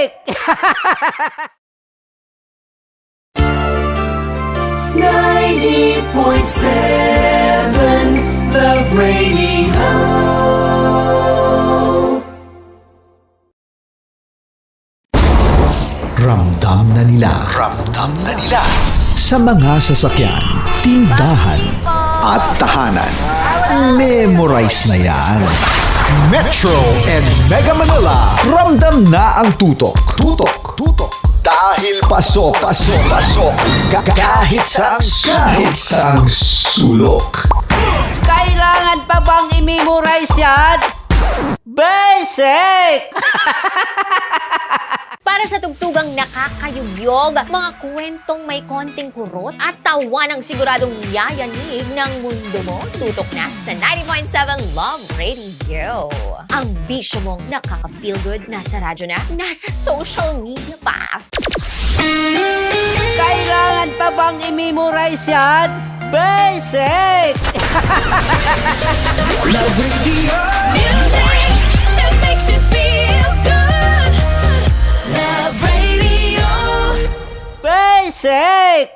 Basic! 90.7 Love Radio. Ramdam na nila sa mga sasakyan, tindahan at tahanan. Memorize na yan. Metro and Mega Manila, ramdam na ang tutok. Dahil pasok. Kahit saang sulok. Kailangan pa bang i-memorize yan? Basic! Para sa tugtugang nakakayugyog, mga kwentong may konting kurot at tawa ng siguradong yayanig ng mundo mo, tutok na sa 90.7 Love Radio. Ang bisyo mong nakaka-feel good, nasa radyo na, nasa social media pa. Kailangan pa bang i-memorize yan? Basic! Love Radio. Music that makes you feel good. Love Radio. Basic!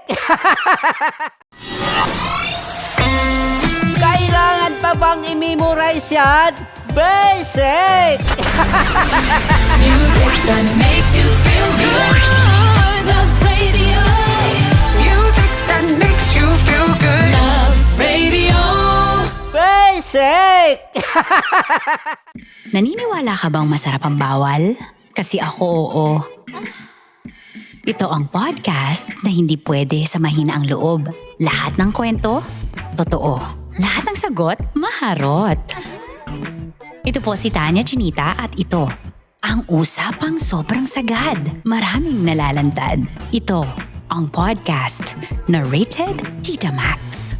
Kailangan pa bang i-memorize yan? Basic! Music that makes you feel good. Love Radio. Music that makes you feel good. Love Radio. Basic! Naniniwala ka bang masarap ang bawal? Kasi ako oo. Ito ang podcast na hindi pwede samahin ang loob. Lahat ng kwento, totoo. Lahat ng sagot, maharot. Ito po si Tanya Chinita at ito, ang usapang sobrang sagad. Maraming nalalantad. Ito, ang podcast na Rated Tita Max.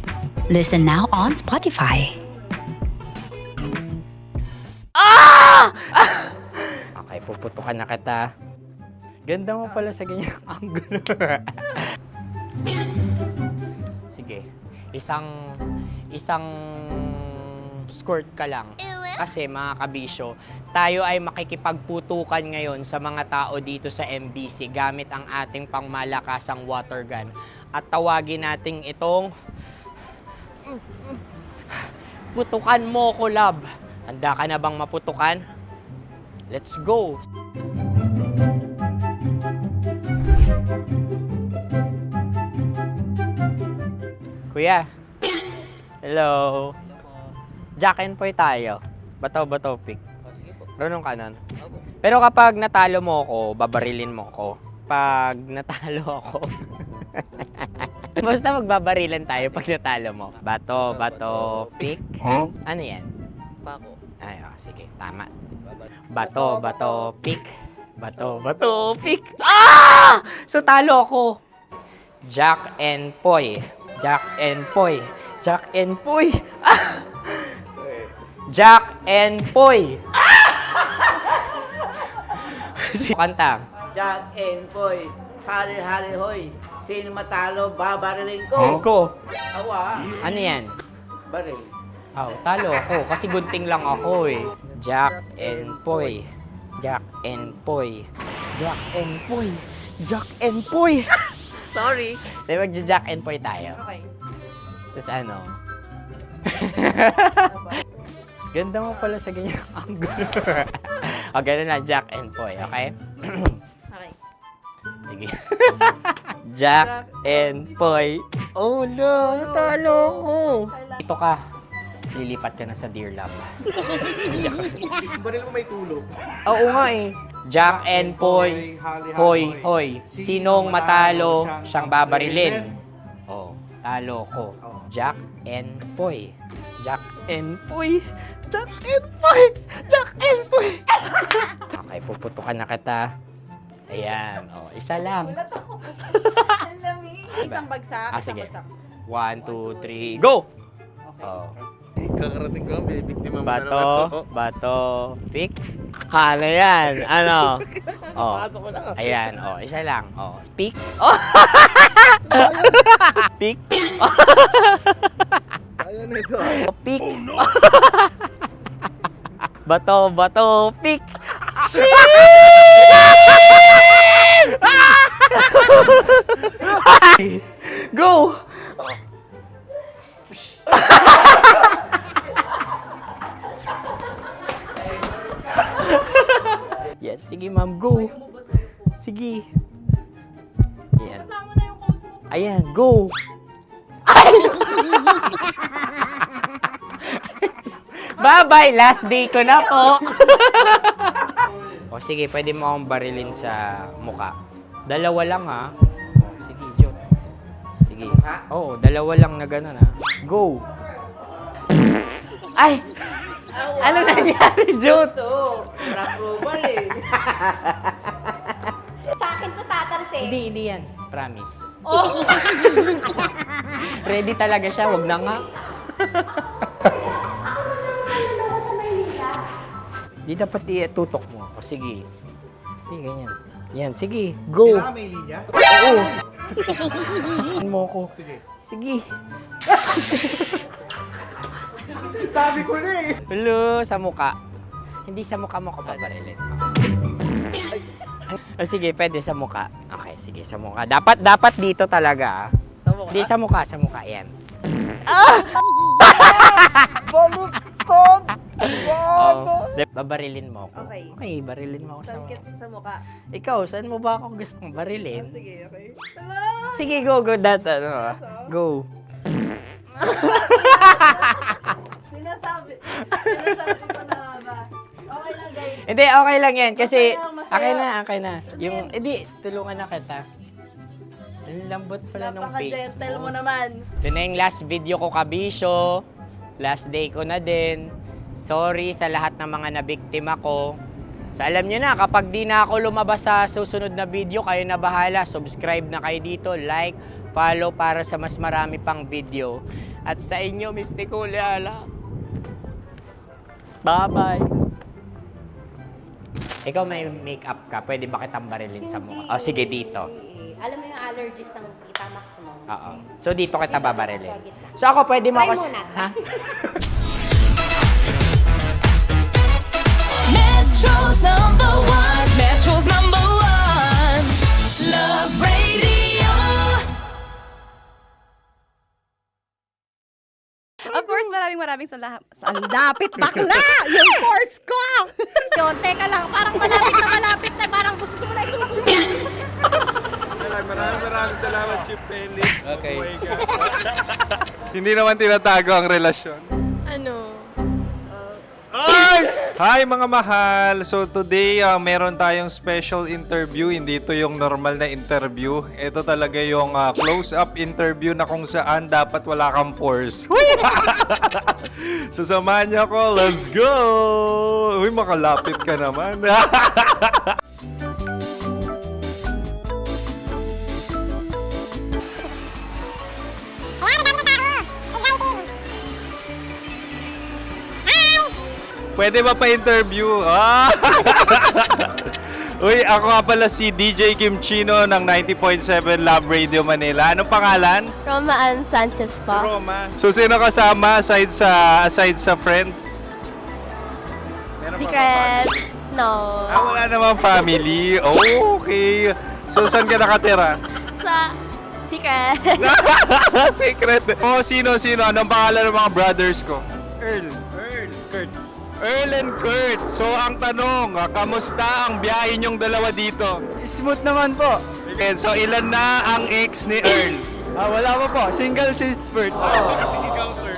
Listen now on Spotify. Okay, puputukan na kita. Ganda mo pala sa ganyang angulo. Sige, isang skirt ka lang. Kasi mga kabisyo, tayo ay makikipagputukan ngayon sa mga tao dito sa MBC gamit ang ating pangmalakasang water gun. At tawagin natin itong putukan mo ko, love. Handa ka na bang maputukan? Let's go! Kuya. Hello. Jack and Poy tayo. Bato-bato pick. Runong ka nun. Pero kapag natalo mo ako, babarilin mo ako. Pag natalo ako, basta magbabarilan tayo pag natalo mo. Bato, pick. Huh? Ano yan? Bako. Ay, sige, tama. Bato, pick. Bato, pick. Ah! So, talo ako. Jack and Poy. Jack and Poy. Jack and Poy. Ah! Jack and Poy. Kanta. Jack and Poy, hali-hali hoy. Sino matalo, babariling ko. Ko. Awa, Ano yan? baril. Oh, talo ako kasi gunting lang ako eh. Jack and Poy. Jack and Poy. Jack and Poy. Jack and Poy. Sorry. Di ba Jack and Poy tayo? Okay. Tapos ano? Ganda mo pala sa ganyang angulo. O, ganun na, Jack and Poy, okay? Okay. Sige. Jack and Poy. Oh no, talo ko. Ito ka. Lilipat ka na sa Dear Love. Baril mo may tulog. Oo nga eh. Jack and Poy. Hoy. Sinong matalo, siyang babarilin. Oh, talo ko. Jack and Poy. Jack and Poy. Jack and Poy. Jack and Poy. Okay, puputukan na kita. Ayan. Oh, isa lang. Isang bagsak. Sige. 1, 2, 3, go! Oh. Kakarating ko, binibiktima mo na naman to. Bato, pick. Ano yan? Ano? Oh. Pasok ko na. Ayan, oh, isa lang. Oh, pick. Oh. Pick. Ayaw na ito. Oh, pick. Bato, pick. Go! Yan, sige ma'am, go. Sige. Yan. Ayan, go. Bye-bye, last day ko na po. O sige, pwede mo akong barilin sa muka. Dalawa lang ha. O, sige, Jot. Sige. Oo, dalawa lang na gano'n ha. Go. Ay! Ano nangyari, Jot? Ito, approval eh. Sa akin to tatalsik. Hindi yan. Promise. Oh. Ready talaga siya, wag na nga. Di dapat tutok mo. O sige. Hindi, ganyan. Yan, sige. Go. Kailangan may linya? Oo. mo ko. Sige. Sabi ko na eh. Hello, sa muka. Hindi sa muka mo ko paparilin. O sige, pwede sa muka. Okay, sige, sa muka. Dapat dito talaga. Sa mukha? Hindi sa muka, yan. Baluktot! Oh, babarilin mo ako. Okay. Okay, barilin mo ako sa muka. Sa mukha. Ikaw, saan mo ba ako gustong barilin? Sige, okay. Sige, go, Go. Sinasabi ko na ba? Okay lang guys. Hindi, okay lang yan. Kasi, Masaya, masaya. okay na. Yung, hindi, tulungan na kita. Ang lambot pala nung face Napaka-gentle mo mo. naman. Ito na yung last video ko, kabisyo. Last day ko na din. Sorry sa lahat ng mga nabiktima ko. So alam nyo na, kapag di na ako lumabas sa susunod na video, kayo na bahala. Subscribe na kayo dito, like, follow para sa mas marami pang video. At sa inyo, Mistiko Leala. Bye-bye. Ikaw may makeup ka, pwede ba kitang barilin sa mukha? O sige, dito. Alam mo yung allergies ng Tita Max mo? Oo. So dito kita babarilin. Sa gitna. So ako pwede mo Try ako... muna. Ha? Metro's #1. Metro's #1. Love Radio. Of course, maraming salamat. Ang lapit bakla! Yung course ko! Yun, teka lang, parang malapit na, parang gusto mo na isuko. Maraming salamat, Chief Felix. Okay. Oh my God. Hindi naman tinatago ang relasyon. Ano? Ay! Hi mga mahal! So today, meron tayong special interview. Hindi ito yung normal na interview. Ito talaga yung close-up interview na kung saan dapat wala kang pores. So samahan niyo ako. Let's go! Uy, makalapit ka naman. Pwede ba pa-interview? Ah! Uy, ako nga pala si DJ Kim Chino ng 90.7 Love Radio Manila. Anong pangalan? Roma Ann Sanchez po. Roma. So, sino kasama aside sa friends? Meron ba Secret. No. wala namang family. Oh, okay. So, saan ka nakatira? Sa Secret. Secret. Oh, sino? Anong pangalan ng mga brothers ko? Earl, Kurt. Earl and Kurt. So, ang tanong, kamusta ang biyahe niyong dalawa dito? Smooth naman po. Okay, so ilan na ang ex ni Earl? Wala pa po. Single since birth.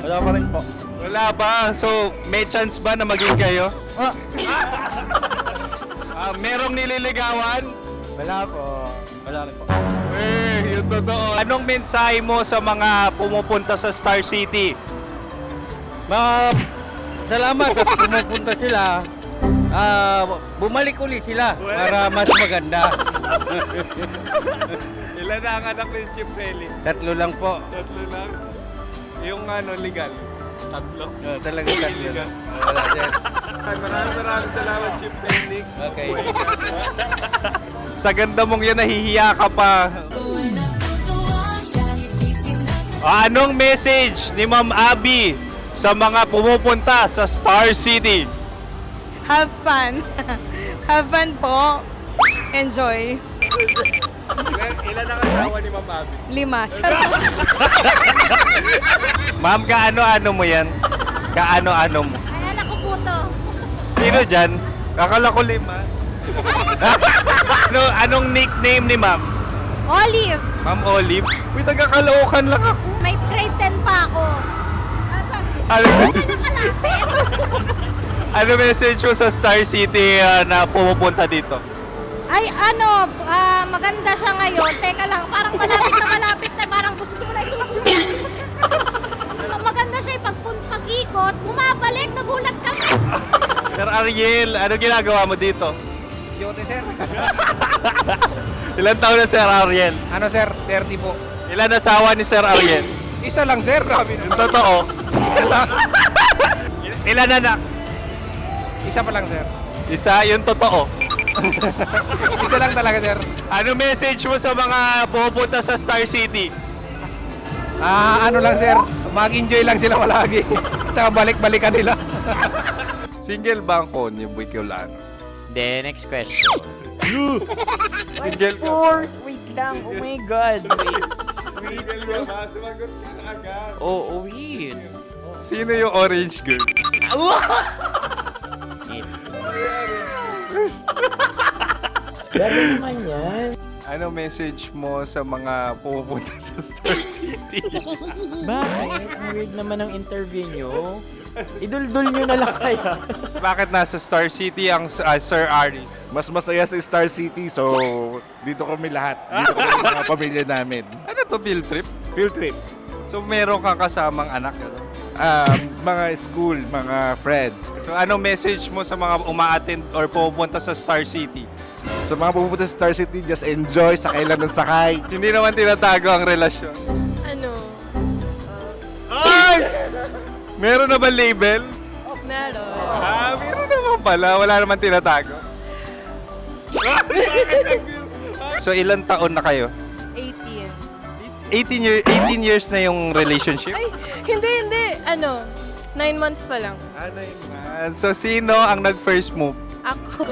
Wala pa rin po. Wala pa. So, may chance ba na maging kayo? Merong nililigawan? Wala po. Wala rin po. Yung totoo. Anong mensahe mo sa mga pumupunta sa Star City? Salamat at pumupunta sila. Bumalik ulit sila para mas maganda. Ilan na ang anak ni Chief Felix? 3 lang po. 3 lang. Yung legal? 3. Talaga 3 lang. Wala din. Maraming salamat, Chief Felix. Okay. Sa ganda mong yan, nahihiya ka pa. Anong message ni Ma'am Abby sa mga pumupunta sa Star City? Have fun. Have fun po. Enjoy. Ilan ang asawa ni Ma'am Abby? 5. Charot. Ma'am, kaano-ano mo yan? Kaano-ano mo? Ay, anak ko po to. Sino dyan? Kakala ko 5. Anong nickname ni Ma'am? Olive. Ma'am Olive? Uy, taga-Caloocan lang ako. May grade 10 pa ako. Ano, Nakalapit. ano message mo sa Star City na pumupunta dito? Ay, maganda siya ngayon. Teka lang, parang malapit na. Parang gusto mo na isumakit. Maganda siya pag-ikot, bumabalik, nagulat kami. Sir Ariel, ano ginagawa mo dito? Yote, sir. Ilan taon na Sir Ariel? Ano, sir? 30 po. Ilan asawa ni Sir Ariel? Isa lang, sir. Grabe Yung totoo? Isa lang. Ilan anak? Isa pa lang, sir. Isa, yung totoo. Isa lang talaga, sir. Ano message mo sa mga pupunta sa Star City? Ano lang, sir. Mag-enjoy lang sila palagi. Tsaka balik-balikan nila. Single ba ang konyo, Boy Kiolano? Then, next question. Single ka? Wait lang. Oh my God. Single ka ba? Sumagot ka na agad. Oh, wait. Sino yung orange girl? Gano'n naman yan. Ano message mo sa mga pupunta sa Star City? Bakit? Ang weird naman ng interview nyo. Iduldul nyo na lang kaya. Bakit nasa Star City ang Sir Aris? Mas masaya sa Star City, so dito kami lahat. Dito kami mga pamilya namin. Ano to, field trip? Field trip. So meron kang kasamang anak? Ano? Mga school, mga friends. So ano message mo sa mga uma-attend or pupunta sa Star City? Sa mga pupunta sa Star City, just enjoy, sakay lang ng sakay. Hindi naman tinatago ang relasyon. Ano? Ay! Meron na ba label? Meron. Meron naman pala. Wala naman tinatago. So ilan taon na kayo? 18. 18 years na yung relationship? Ay, hindi. 9 months pa lang. Ano yun? So sino ang nag-first move? Ako.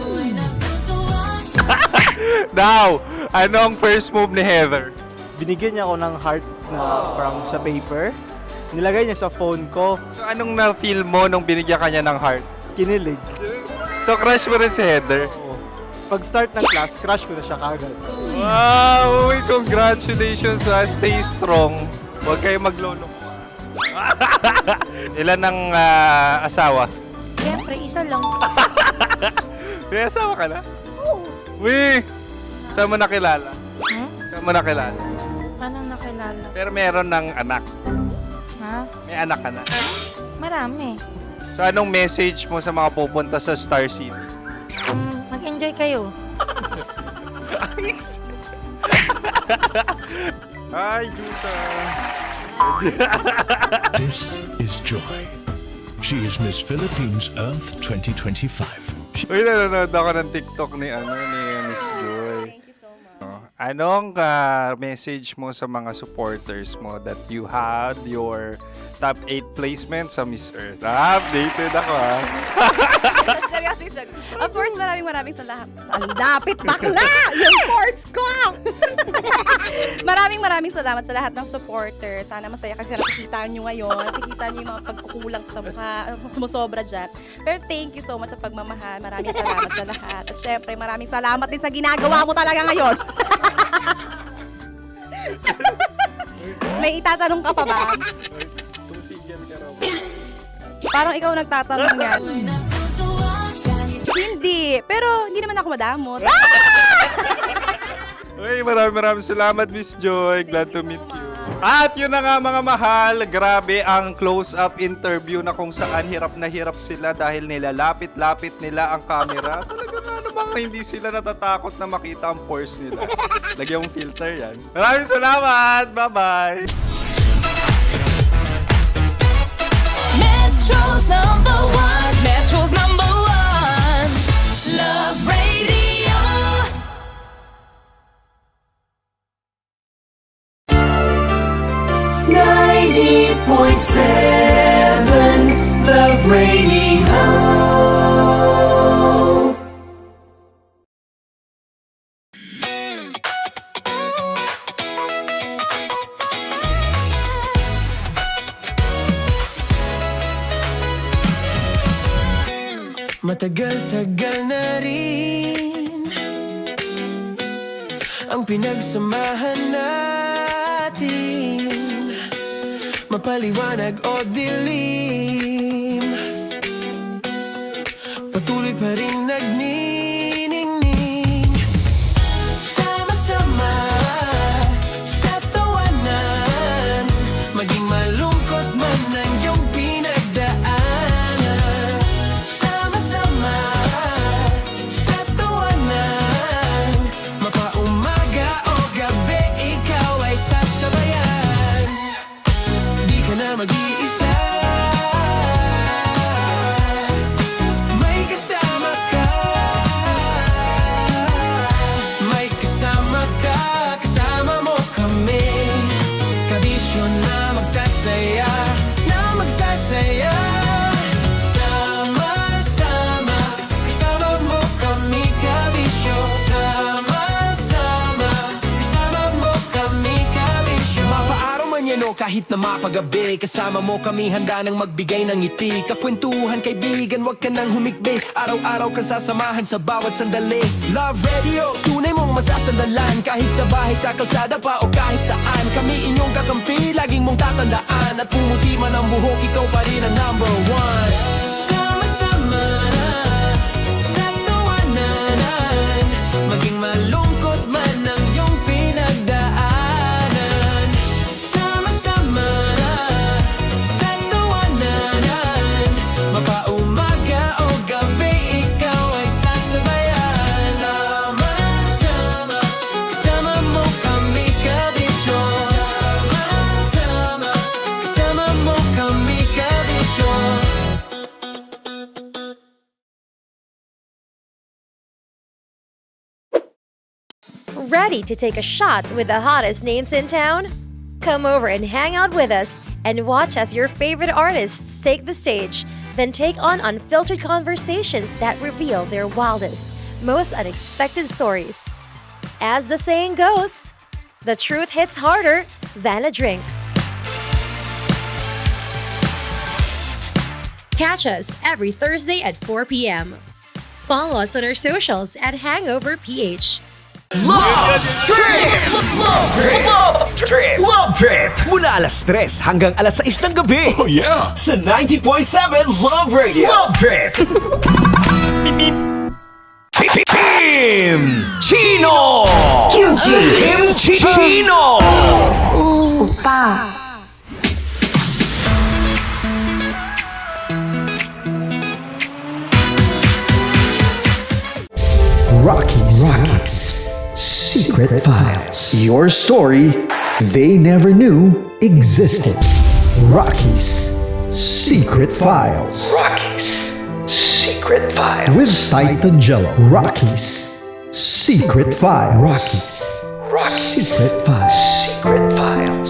Now, ano ang first move ni Heather? Binigyan niya ako ng heart na from sa paper. Nilagay niya sa phone ko. So anong na-feel mo nung binigyan ka niya ng heart? Kinilig. So crush mo rin si Heather? Pag start ng class, crush ko na siya kagad. Wow! Uy, congratulations! Stay strong. Huwag kayo maglolo. Ilan ang asawa? Siyempre, isa lang. May asawa ka na? Oo. Uy! Saan mo nakilala? Saan mo nakilala? Paano nakilala? Pero meron ng anak. Ha? May anak ka na. Marami. So anong message mo sa mga pupunta sa Star City? Mag-enjoy kayo. Hi, Jusa! This is Joy. She is Miss Philippines Earth 2025. Uy, nanonood ako ng TikTok ni Miss Joy. Thank you so much. Anong message mo sa mga supporters mo that you had your top 8 placement sa Miss Earth? Updated ako Seryously, of course, maraming salamat. Ang dapit bakla! Yung force ko! maraming salamat sa lahat ng supporters. Sana masaya kasi nakikita nyo ngayon. Nakikita nyo yung mga pagkukulang sa mukha. Sumusobra dyan. Pero thank you so much sa pagmamahal. Maraming salamat sa lahat. At syempre, maraming salamat din sa ginagawa mo talaga ngayon. May itatanong ka pa ba? Parang ikaw nagtatanong yan. Hindi. Pero hindi naman ako madamot. Uy, maraming salamat, Miss Joy. Glad to meet you. At yun na nga mga mahal, grabe ang close-up interview na kung saan hirap na hirap sila dahil nilalapit-lapit nila ang camera. Talaga na namang hindi sila natatakot na makita ang pores nila. Lagyan mong filter yan. Maraming salamat! Bye-bye! Metro's #1, Metro's #1, Love Radio. Love Radio. Matagal-tagal na rin ang pinagsamahan natin, mapaliwanag o dilim, patuloy pa rin nagniningning. Sama-sama sa tawanan, maging malungkot man ang iyong pinagdaanan. Sama-sama sa tawanan, mapaumaga o gabi, ikaw ay sasabayan. Di ka na mag-iisa, may kasama ka. May kasama ka, kasama mo kami. Kabisyo na magsasaya, na magsasaya. Sama-sama, kasama mo kami, kabisyo. Sama-sama, kasama mo kami, kabisyo. Mapaaraw man yan o kahit na mapagabi, kasama mo kami, handa nang magbigay ng ngiti. Kakwentuhan, kaibigan, wag ka nang humikbi. Araw-araw kang sasamahan sa bawat sandali. Love Radio, tunay mong masasandalan. Kahit sa bahay, sa kalsada pa o kahit saan, kami inyong kakampi, laging mong tatandaan. At pumuti man ang buhok, ikaw pa rin ang number one. Sama-sama na sa tawanan, maging malungkot man ang iyong pinagdaanan. Sama-sama na sa tawanan, mapaumaga o gabi, ikaw ay sasabayan. Sama-sama, kasama mo kami, kabisyo. Sama-sama, kasama mo kami, kabisyo. Ready to take a shot with the hottest names in town? Come over and hang out with us and watch as your favorite artists take the stage, then take on unfiltered conversations that reveal their wildest, most unexpected stories. As the saying goes, the truth hits harder than a drink. Catch us every Thursday at 4 p.m. Follow us on our socials at Hangover PH. Love Trip! Mula alas 3 hanggang alas 6 ng gabi. Oh yeah! Sa 90.7 Love Radio. Love Trip! Kim Chino! Kim Chino! Rockies Secret Files. Your story they never knew existed. Rockies Secret Files. Secret Files. With Titan Jello. Rockies Secret Files. Rockies Secret Files. Secret Files.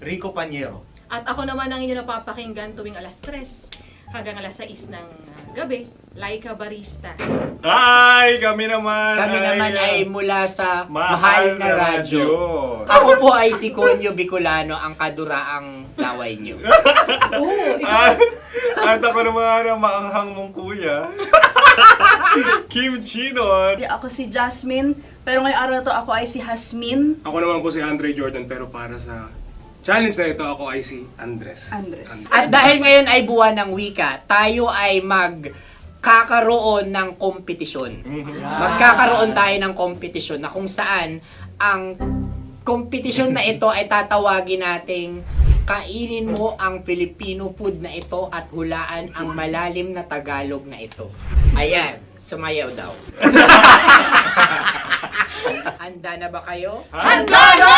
Rico Panyero. At ako naman ang inyo napapakinggan tuwing alas 3 hanggang alas 6 ng gabi, Laika Barista. Hi! Kami naman! Kami naman ay mula sa Mahal na Radyo. Ako Ako po ay si Conyo Bicolano, ang kaduraang laway nyo. At ako naman ang maanghang mong kuya. Kim Chino. Ako si Jasmine, pero ngayong araw na to ako ay si Hasmin. Ako naman po si Andre Jordan, pero para sa challenge na ito, ako ay si Andres. At dahil ngayon ay buwan ng wika, tayo ay magkakaroon ng kompetisyon. Magkakaroon tayo ng kompetisyon na kung saan ang kompetisyon na ito ay tatawagin nating kainin mo ang Filipino food na ito at hulaan ang malalim na Tagalog na ito. Ayan, sumayaw daw. Handa na ba kayo? Handa na!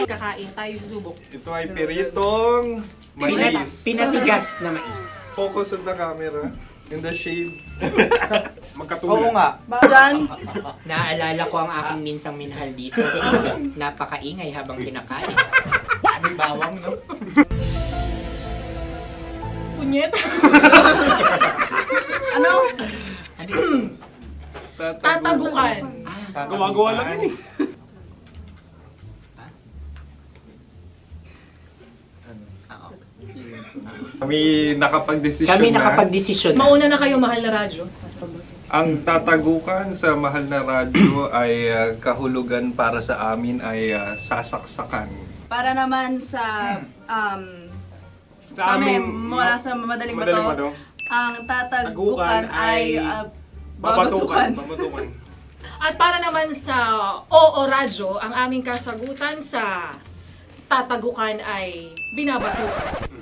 Kakain tayo, subok. Ito ay piritong mais. Pinatigas na mais. Focus on the camera. In the shade. Magkatulad. nga. Diyan, Naalala ko ang aking minsang minahal dito. Napakaingay habang kinakain. May bawang, no? punyet. Ano? Tatagukan. Gawa-gawa lang yun eh. Kami nakapag-desisyon Kami na. nakapag-desisyon na. Mauna na kayo, mahal na radyo. Ang tatagukan sa mahal na radyo ay kahulugan para sa amin ay sasaksakan. Para naman sa amin, mula sa madaling bato, ang tatagukan ay babatukan. At para naman sa Oo Radyo, ang aming kasagutan sa tatagukan ay binabatukan.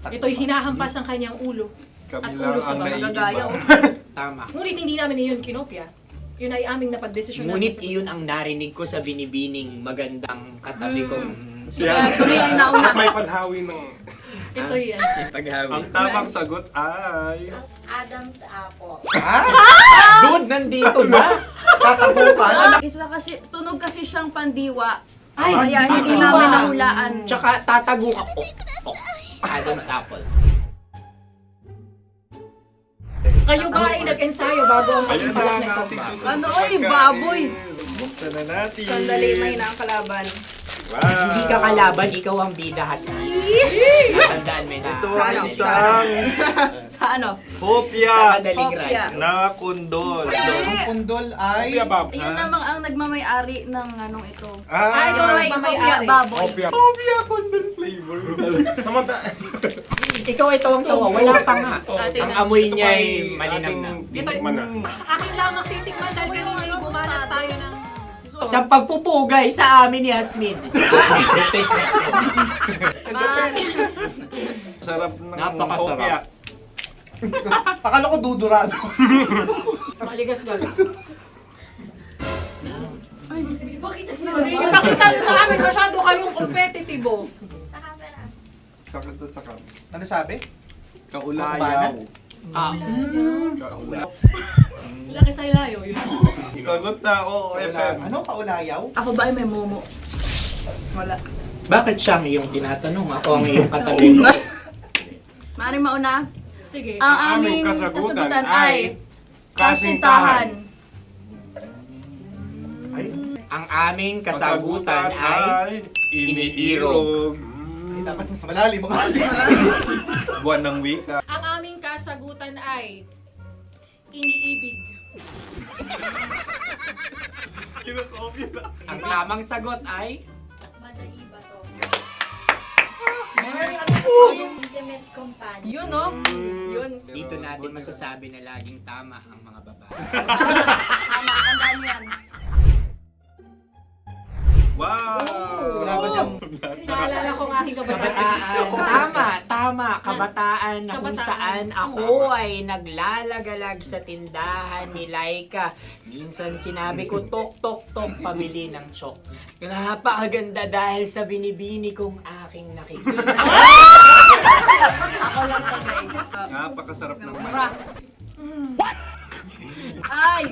Ito'y hinahampas ang kanyang ulo. Kami At lang ulo sa ang mga naiiba. Tama. Ngunit hindi namin iyon kinopya. Yun ay aming napagdesisyon Ngunit namin. iyon ang narinig ko sa binibining magandang katabi kong Kami ay nauna. May panhawi ng... Ito'y paghawi. Ang tamang sagot ay... Adam's apple. Dude, nandito na! Tatagukan! Isa kasi, tunog kasi siyang pandiwa. Ay, Kaya hindi namin nahulaan. Tsaka tatagukan. Adam's apple. kayo ba ay nag-ensayo bago ang Ayan na pagbalak ang nito? ating susunod Ano, na oy, pagkain. baboy. Buksan na natin. Sandali, may na ang kalaban. Wow. Hindi ka kalaban, ikaw ang bida, Hasmi. Natandaan mo na. Ito ay isang Sa ano? hopya Madaling Hopya. radyo. na kundol. Pundol ay... Yun namang ang nagmamayari ng anong ito. Ah, Ito may hopya, baboy. hopya kundol flavor. Ikaw ay tawang-tawa, wala pa nga. Ate Ang na. amoy niya ay malinang na. Ito'y akin lamang titikman dahil kayo ay bumanat tayo ng... Sa pagpupugay sa amin ni Hasmin. Sarap ng Napakasarap. hopya. Akala ko dudurado. Maligas gaga. Ay, bakit? Yung nakita nyo sa amin, masyado kayong competitive. Sakit to sakit. Ano sabi? Kaulayaw. Laki sa ilayo yun. Sagot na, oo, FM. Ano? Kaulayaw? Ako ba ay may momo? Wala. Bakit siya ang iyong tinatanong? Ako ang iyong katabi. Maaaring mauna. Sige. Ang aming kasagutan ay kasintahan. Ang aming kasagutan ay iniirog. Dapat mas malalim mga Buwan ng wika. Ang aming kasagutan ay iniibig. ang tamang sagot ay Madali ba to? Intimate companion. Yun, no? Yun. dito natin masasabi na laging tama ang mga babae. Tama, tandaan mo yan. Wow! Wala ba dyan? Naalala ko ang aking kabataan. Kabataan. Tama. Kabataan na kung Kabataan. saan ako ay naglalagalag sa tindahan ni Laika. Minsan sinabi ko, tok, tok, tok, pamili ng chok. Napakaganda dahil sa binibini kong aking nakikita. Ako lang siya, guys. Napakasarap ng Mura. Ay!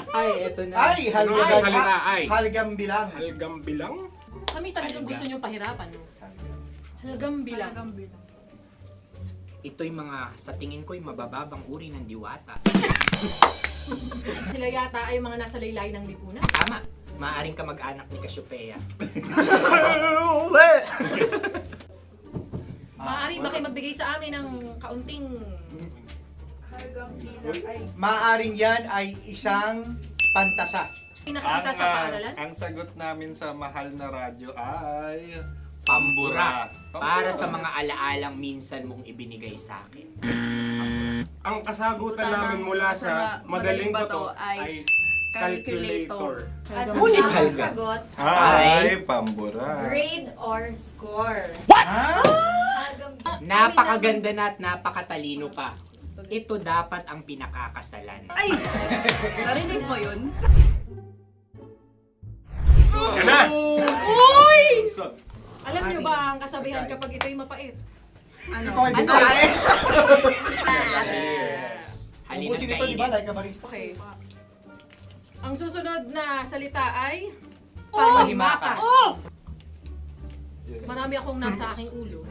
Ay, eto na. Ay, halgam. salita, Ay. Halgam bilang. Kami talagang gusto nyo pahirapan, no? Halagang bilang. Ito'y mga, sa tingin ko'y mabababang uri ng diwata. Sila yata ay mga nasa laylay ng lipunan. Tama. Maaring ka mag-anak ni Cassiopeia. Maaari ba kayo magbigay sa amin ng kaunting... Maaring yan ay isang pantasa. Nakikita sa paaralan? Ang sagot namin sa mahal na radyo ay... Pambura. Para sa mga alaalang minsan mong ibinigay sa akin. Ang kasagutan namin mula sa madaling bato ay calculator. Ulit halga. Sagot, Ay, pambura. grade or score? Napakaganda na at napakatalino pa. Ito dapat ang pinakakasalan. Ay! Narinig mo yun? Yan na! Uy! Alam niyo ba ang kasabihan kapag ito'y mapait? Ano? Ito ay bigay. Cheers! Halina't Ubusin ito, di ba? kainin. Like a barista. Okay. Ang susunod na salita ay... Panghimakas. Marami akong nasa aking ulo.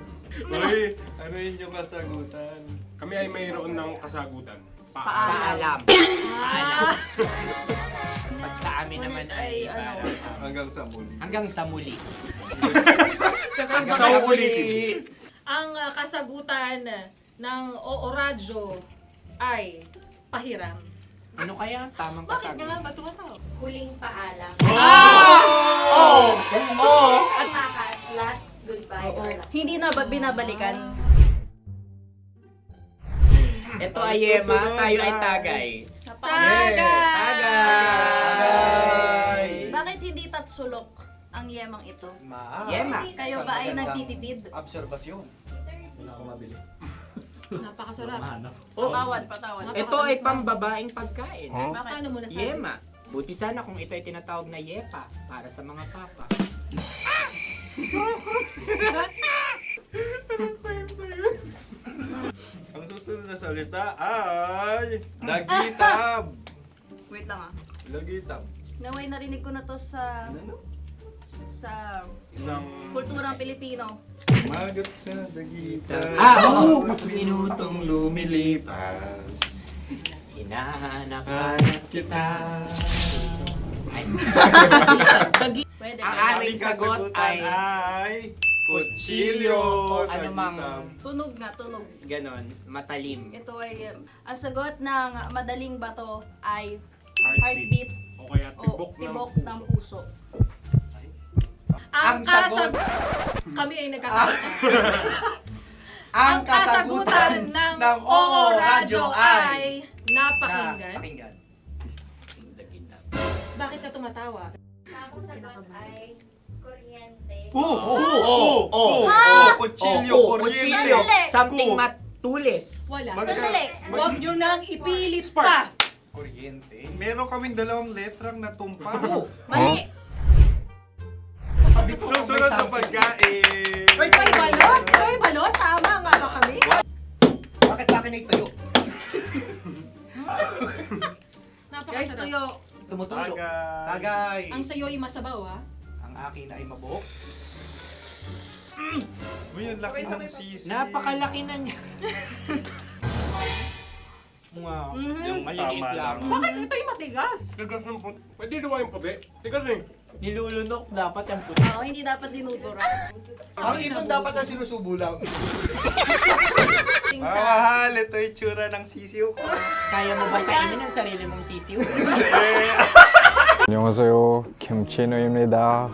Uy, ano yun yung kasagutan? Kami ay mayroon ng kasagutan. Paalam. Paalam. Pag sa amin naman ay... Hanggang sa muli. Hanggang sa muli. Sa ulitin. Ang kasagutan ng Oo Radyo ay pahiram. Ano kaya ang tamang Bakit kasagutan? nga ba tumatawa? Huling paalam. At Last goodbye. hindi na ba binabalikan? Ito ay Yema, tayo ay Tagay. Tagay! Bakit hindi tatsulok ang yemang ito? Yema. Kayo ba ay nagtitipid? Obserbasyon. Napakasarap. Patawad. Ito ay pambabaeng pagkain. Bakit? Paano mo nasabi? Yema. Buti sana kung ito ay tinatawag na Yepa para sa mga papa. Ang susunod na salita ay lagitab. Wait lang ah. Lagitab. Naway narinig ko na to sa Isang kulturang Pilipino. magat sa lagitab. Minutong lumilipas. Hinahanap-hanap kita. Pwede Ang ba? aming sagot ay kutsilyo o anumang Tunog nga, tunog. ganon, matalim. Ito ay, ang sagot ng madaling bato ay heartbeat O kaya o tibok ng puso. Ang kami ay nagkakasa. Ang kasagutan ng Oo Radyo ay napakinggan. Bakit ka tumatawa? Ang sagot ay kuryente. Kutsilyo, kuryente. Sandali! Something matulis. Wala. Sandali! Huwag nyo nang ipilit pa. Kuryente. Meron kaming dalawang letrang natumpa. Mali! Susunod na pagkain. May balot? May balot? Tama nga ba kami? Bakit sa akin ay tuyo? Guys, Napakasarap. tuyo. Tumutulo. Tagay. Tagay. Ang sayo ay masabaw, ha? Ang akin ay mabuhok. Uy, ang laki ng sisi. Napakalaki na niya. Yung maliliit Tama lang. Bakit ito yung matigas? Tigas ng puti. Pwede naman yung puti. Tigas eh. Nilulunok dapat yung puti. Oo, hindi dapat dinudura. Ang ibon dapat ang sinusubo lang. Mga mahal, ito yung tsura ng sisiw ko. Kaya mo ba kainin ang sarili mong sisiw? 안녕하세요. 김치노입니다.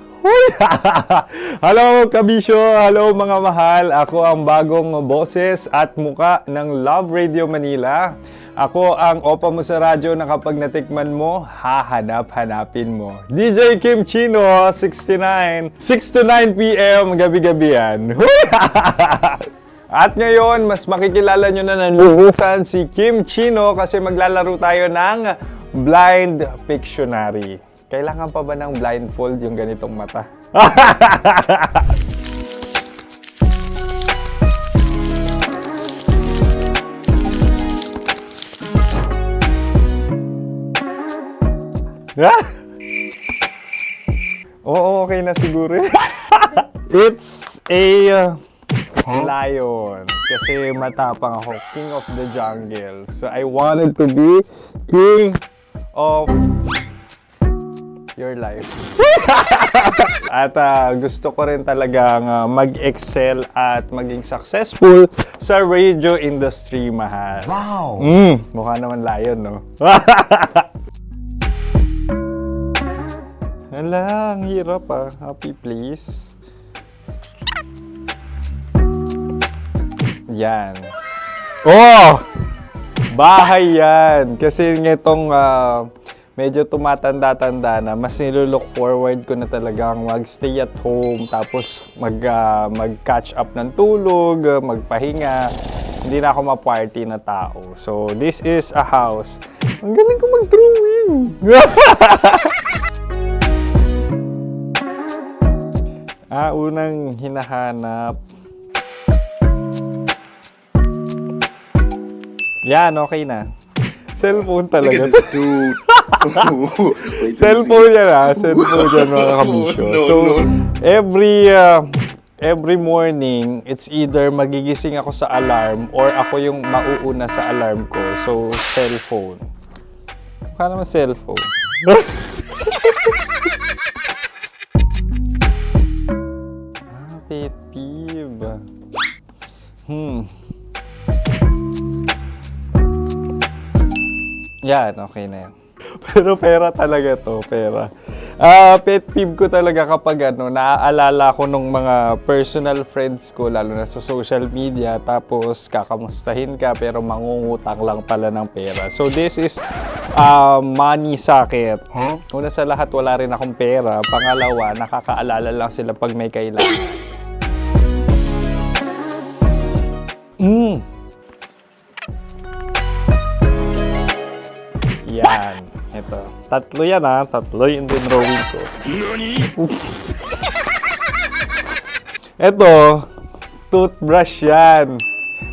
Hello, kabisyo! Hello, mga mahal! Ako ang bagong boses at muka ng Love Radio Manila. Ako ang opa mo sa radyo na kapag natikman mo, hahanap-hanapin mo. DJ Kim Chino, 69. 6 to 9 p.m. gabi-gabi yan. At ngayon, mas makikilala nyo na ng lubusan si Kim Chino kasi maglalaro tayo ng Blind Pictionary. Kailangan pa ba ng blindfold yung ganitong mata? Oo, okay na siguro. It's a lion. Kasi matapang ako. King of the jungle. So I wanted to be king of your life. At gusto ko rin talagang mag-excel at maging successful sa radio industry, mahal. Wow! Mukha naman lion, no? Hala, ang hirap ah. Happy place. Yan. Oh! Bahay yan. Kasi nitong medyo tumatanda-tanda na, mas nilulook forward ko na talagang mag-stay at home, tapos mag-catch up ng tulog, magpahinga. Hindi na ako ma-party na tao. So, this is a house. Ang galing ko mag-drawing! Unang hinahanap. Yan, okay na. Cellphone talaga. dude. Cellphone yan ha. Cellphone yan, mga kabisyo. So, every morning, it's either magigising ako sa alarm or ako yung mauuna sa alarm ko. So, cellphone. Mukha naman cellphone. Pet peeve. Yan, okay na yan. Pero pera talaga to, pera. Pet peeve ko talaga kapag naaalala ko nung mga personal friends ko, lalo na sa social media, tapos kakamustahin ka pero mangungutang lang pala ng pera. So this is money sakit. Una sa lahat, wala rin akong pera. Pangalawa, nakakaalala lang sila pag may kailangan. Yan. Ito. Tatlo yan Tatlo yung dinrawing ko. Ito. Toothbrush yan.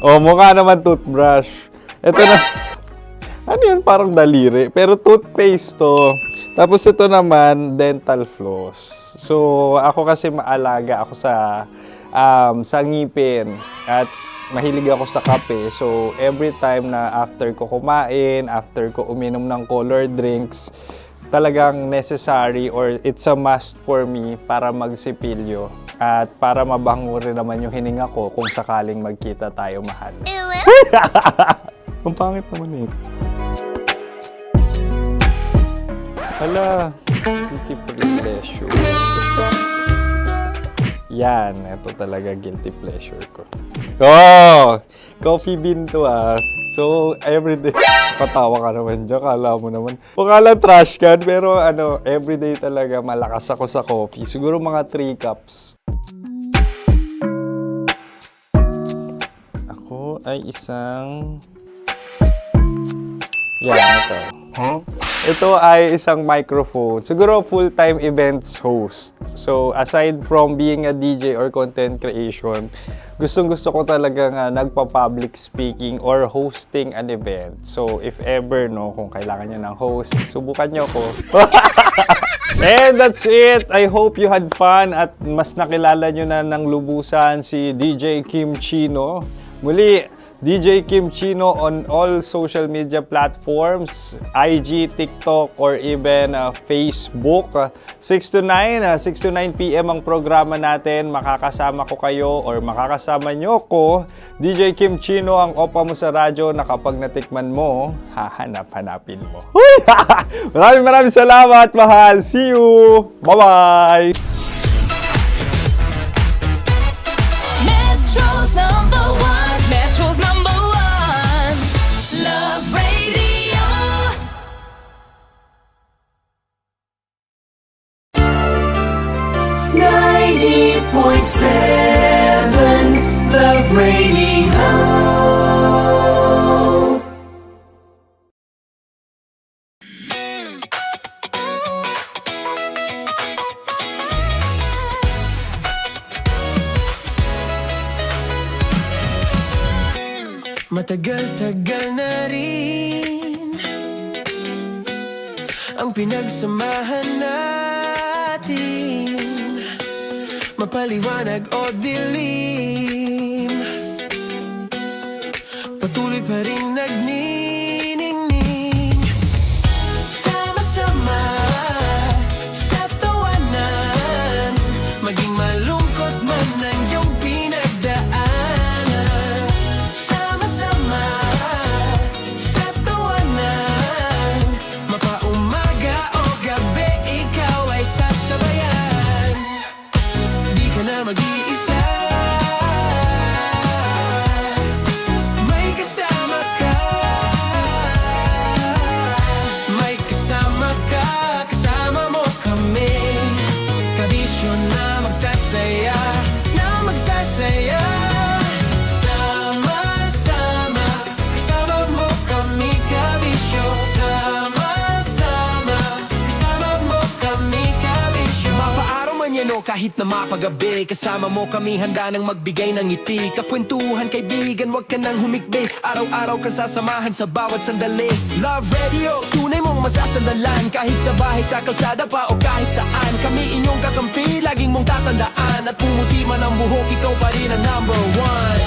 O, mukha naman toothbrush. Ito na. Ano yun? Parang daliri. Pero toothpaste to. Tapos ito naman, dental floss. So, ako kasi maalaga ako sa ngipin. At mahilig ako sa kape. So, every time na after ko kumain, after ko uminom ng colored drinks, talagang necessary or it's a must for me para magsipilyo at para mabango rin naman yung hininga ko kung sakaling magkita tayo, mahal. Ang pangit naman ito. Hala, guilty pleasure. Yan, ito talaga guilty pleasure ko. Oh! Coffee bean to So, everyday, patawa ka naman dyan, kala mo naman. Pakala trash can, pero everyday talaga malakas ako sa coffee. Siguro mga 3 cups. Ako ay isang... Yan, ito. Ito ay isang microphone. Siguro full-time events host. So, aside from being a DJ or content creation, gustong-gusto ko talagang nagpa-public speaking or hosting an event. So, if ever, kung kailangan nyo ng host, subukan nyo ko. And that's it. I hope you had fun at mas nakilala nyo na ng lubusan si DJ Kim Chino. Muli, DJ Kim Chino on all social media platforms, IG, TikTok, or even Facebook. 6 to 9 p.m. ang programa natin. Makakasama ko kayo or makakasama nyo ko. DJ Kim Chino, ang opa mo sa radyo na kapag natikman mo, hahanap-hanapin mo. Maraming salamat, mahal. See you! Bye-bye! Metro's number one. Metro's number one. Love Radio. 90.7 Love Radio. Matagal-tagal na rin ang pinagsamahan natin, mapaliwanag o dilim, patuloy pa rin nagniningning. Sama-sama sa tawanan, maging malungkot man ang iyong pinagdaanan. Sama-sama sa tawanan, mapaumaga o gabi, ikaw ay sasabayan. Di ka na mag-iisa, may kasama ka. May kasama ka, kasama mo kami. Kabisyo na magsasaya, na magsasaya. Sama-sama, kasama mo kami, kabisyo. Sama-sama, kasama mo kami, kabisyo. Mapaaraw man yan o kahit na mapagabi, kasama mo kami, handa nang magbigay ng ngiti. Kakwentuhan, kaibigan, wag ka nang humikbi. Araw-araw ka sasamahan sa bawat sandali. Love Radio, tunay mong masasandalan. Kahit sa bahay, sa kalsada pa o kahit saan, kami inyong kakampi, laging mong tatandaan. At pumuti man ang buhok, ikaw pa rin ang number one.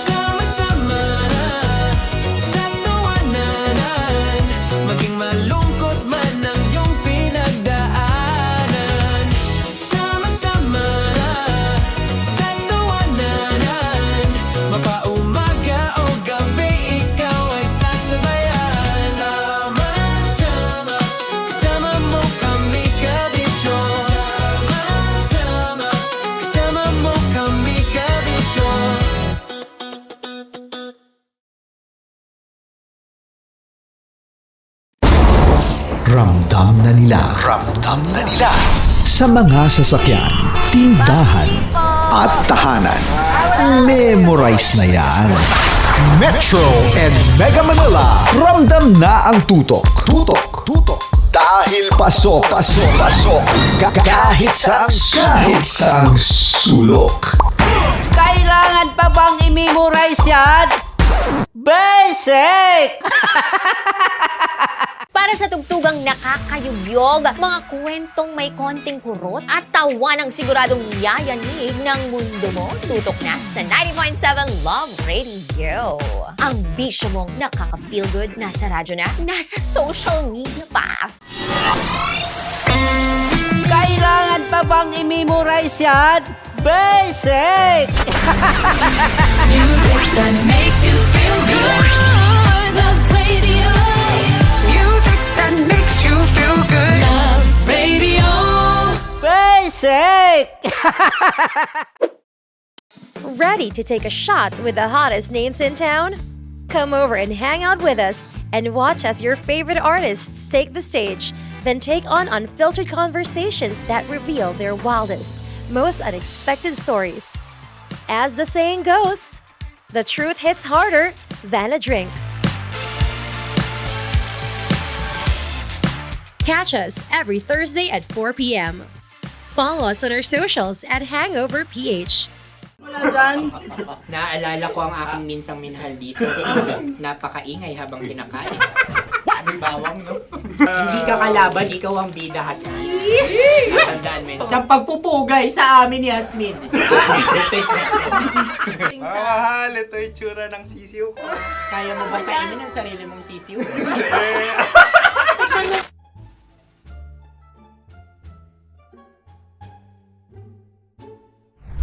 Sama-sama sa tawanan, maging malungkot man ang iyong pinagdaanan. Sama-sama sa tawanan, mapaumaga Ramdam na nila. Ramdam na nila. Sa mga sasakyan, tindahan, at tahanan. Memorize na yan. Metro and Mega Manila. Ramdam na ang tutok. Tutok. Tutok. Dahil pasok. Kahit saang sulok. Kailangan pa bang i-memorize yan? Basic! Para sa tugtugang nakakayugyog, mga kwentong may konting kurot at tawa ng siguradong yayanig ng mundo mo, tutok na sa 90.7 Love Radio. Ang bisyo mong nakaka-feel good, nasa radyo na, nasa social media pa. Kailangan pa bang i-memorize yan? Basic! Music that makes you feel good. Love Radio. Music that makes you feel good. Love Radio. Basic! Ready to take a shot with the hottest names in town? Come over and hang out with us and watch as your favorite artists take the stage, then take on unfiltered conversations that reveal their wildest, most unexpected stories. As the saying goes, the truth hits harder than a drink. Catch us every Thursday at 4 p.m. Follow us on our socials at Hangover PH. Naaalala ko ang aking minsang minahal dito. Napakaingay habang kinakain. May bawang, no? Hindi ka kalaban, ikaw ang bida, Hasmin. Natandaan mo yun. Sa pagpupugay sa amin ni Hasmin. Mahal, ito yung tsura ng sisiw ko. Kaya mo ba kainin ang sarili mong sisiw?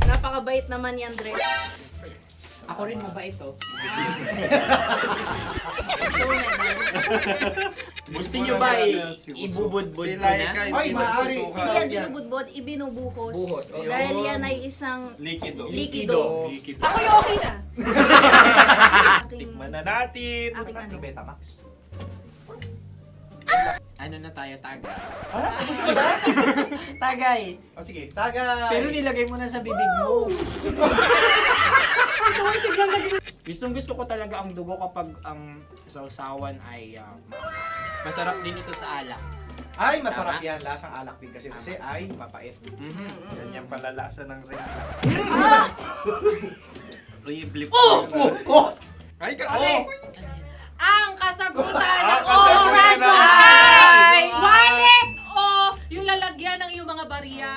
Napakabait naman yan, Dre. Ako rin mabait, oh. Gusto nyo ba ibubudbud ko na? Ay, maaari. Hindi yan binubudbod, ibinubuhos. Buhos, okay. Dahil yan ay isang Likido. likido. Ako yung okay na. Tikman na natin. Aking ano. Betamax. Ano na tayo, tagay? Tagay. O sige, tagay. Pero nilagay mo na sa bibig mo. Gustong gusto ko talaga ang dugo kapag ang sausawan ay masarap din ito sa alak. Ay, masarap yan. Lasang alak din kasi ay mapait. Yan yung palalasa ng rin. Blip. Ay, Ang kasagutan Ang o kasagutan radyo ay wallet o yung lalagyan ng iyong mga barya.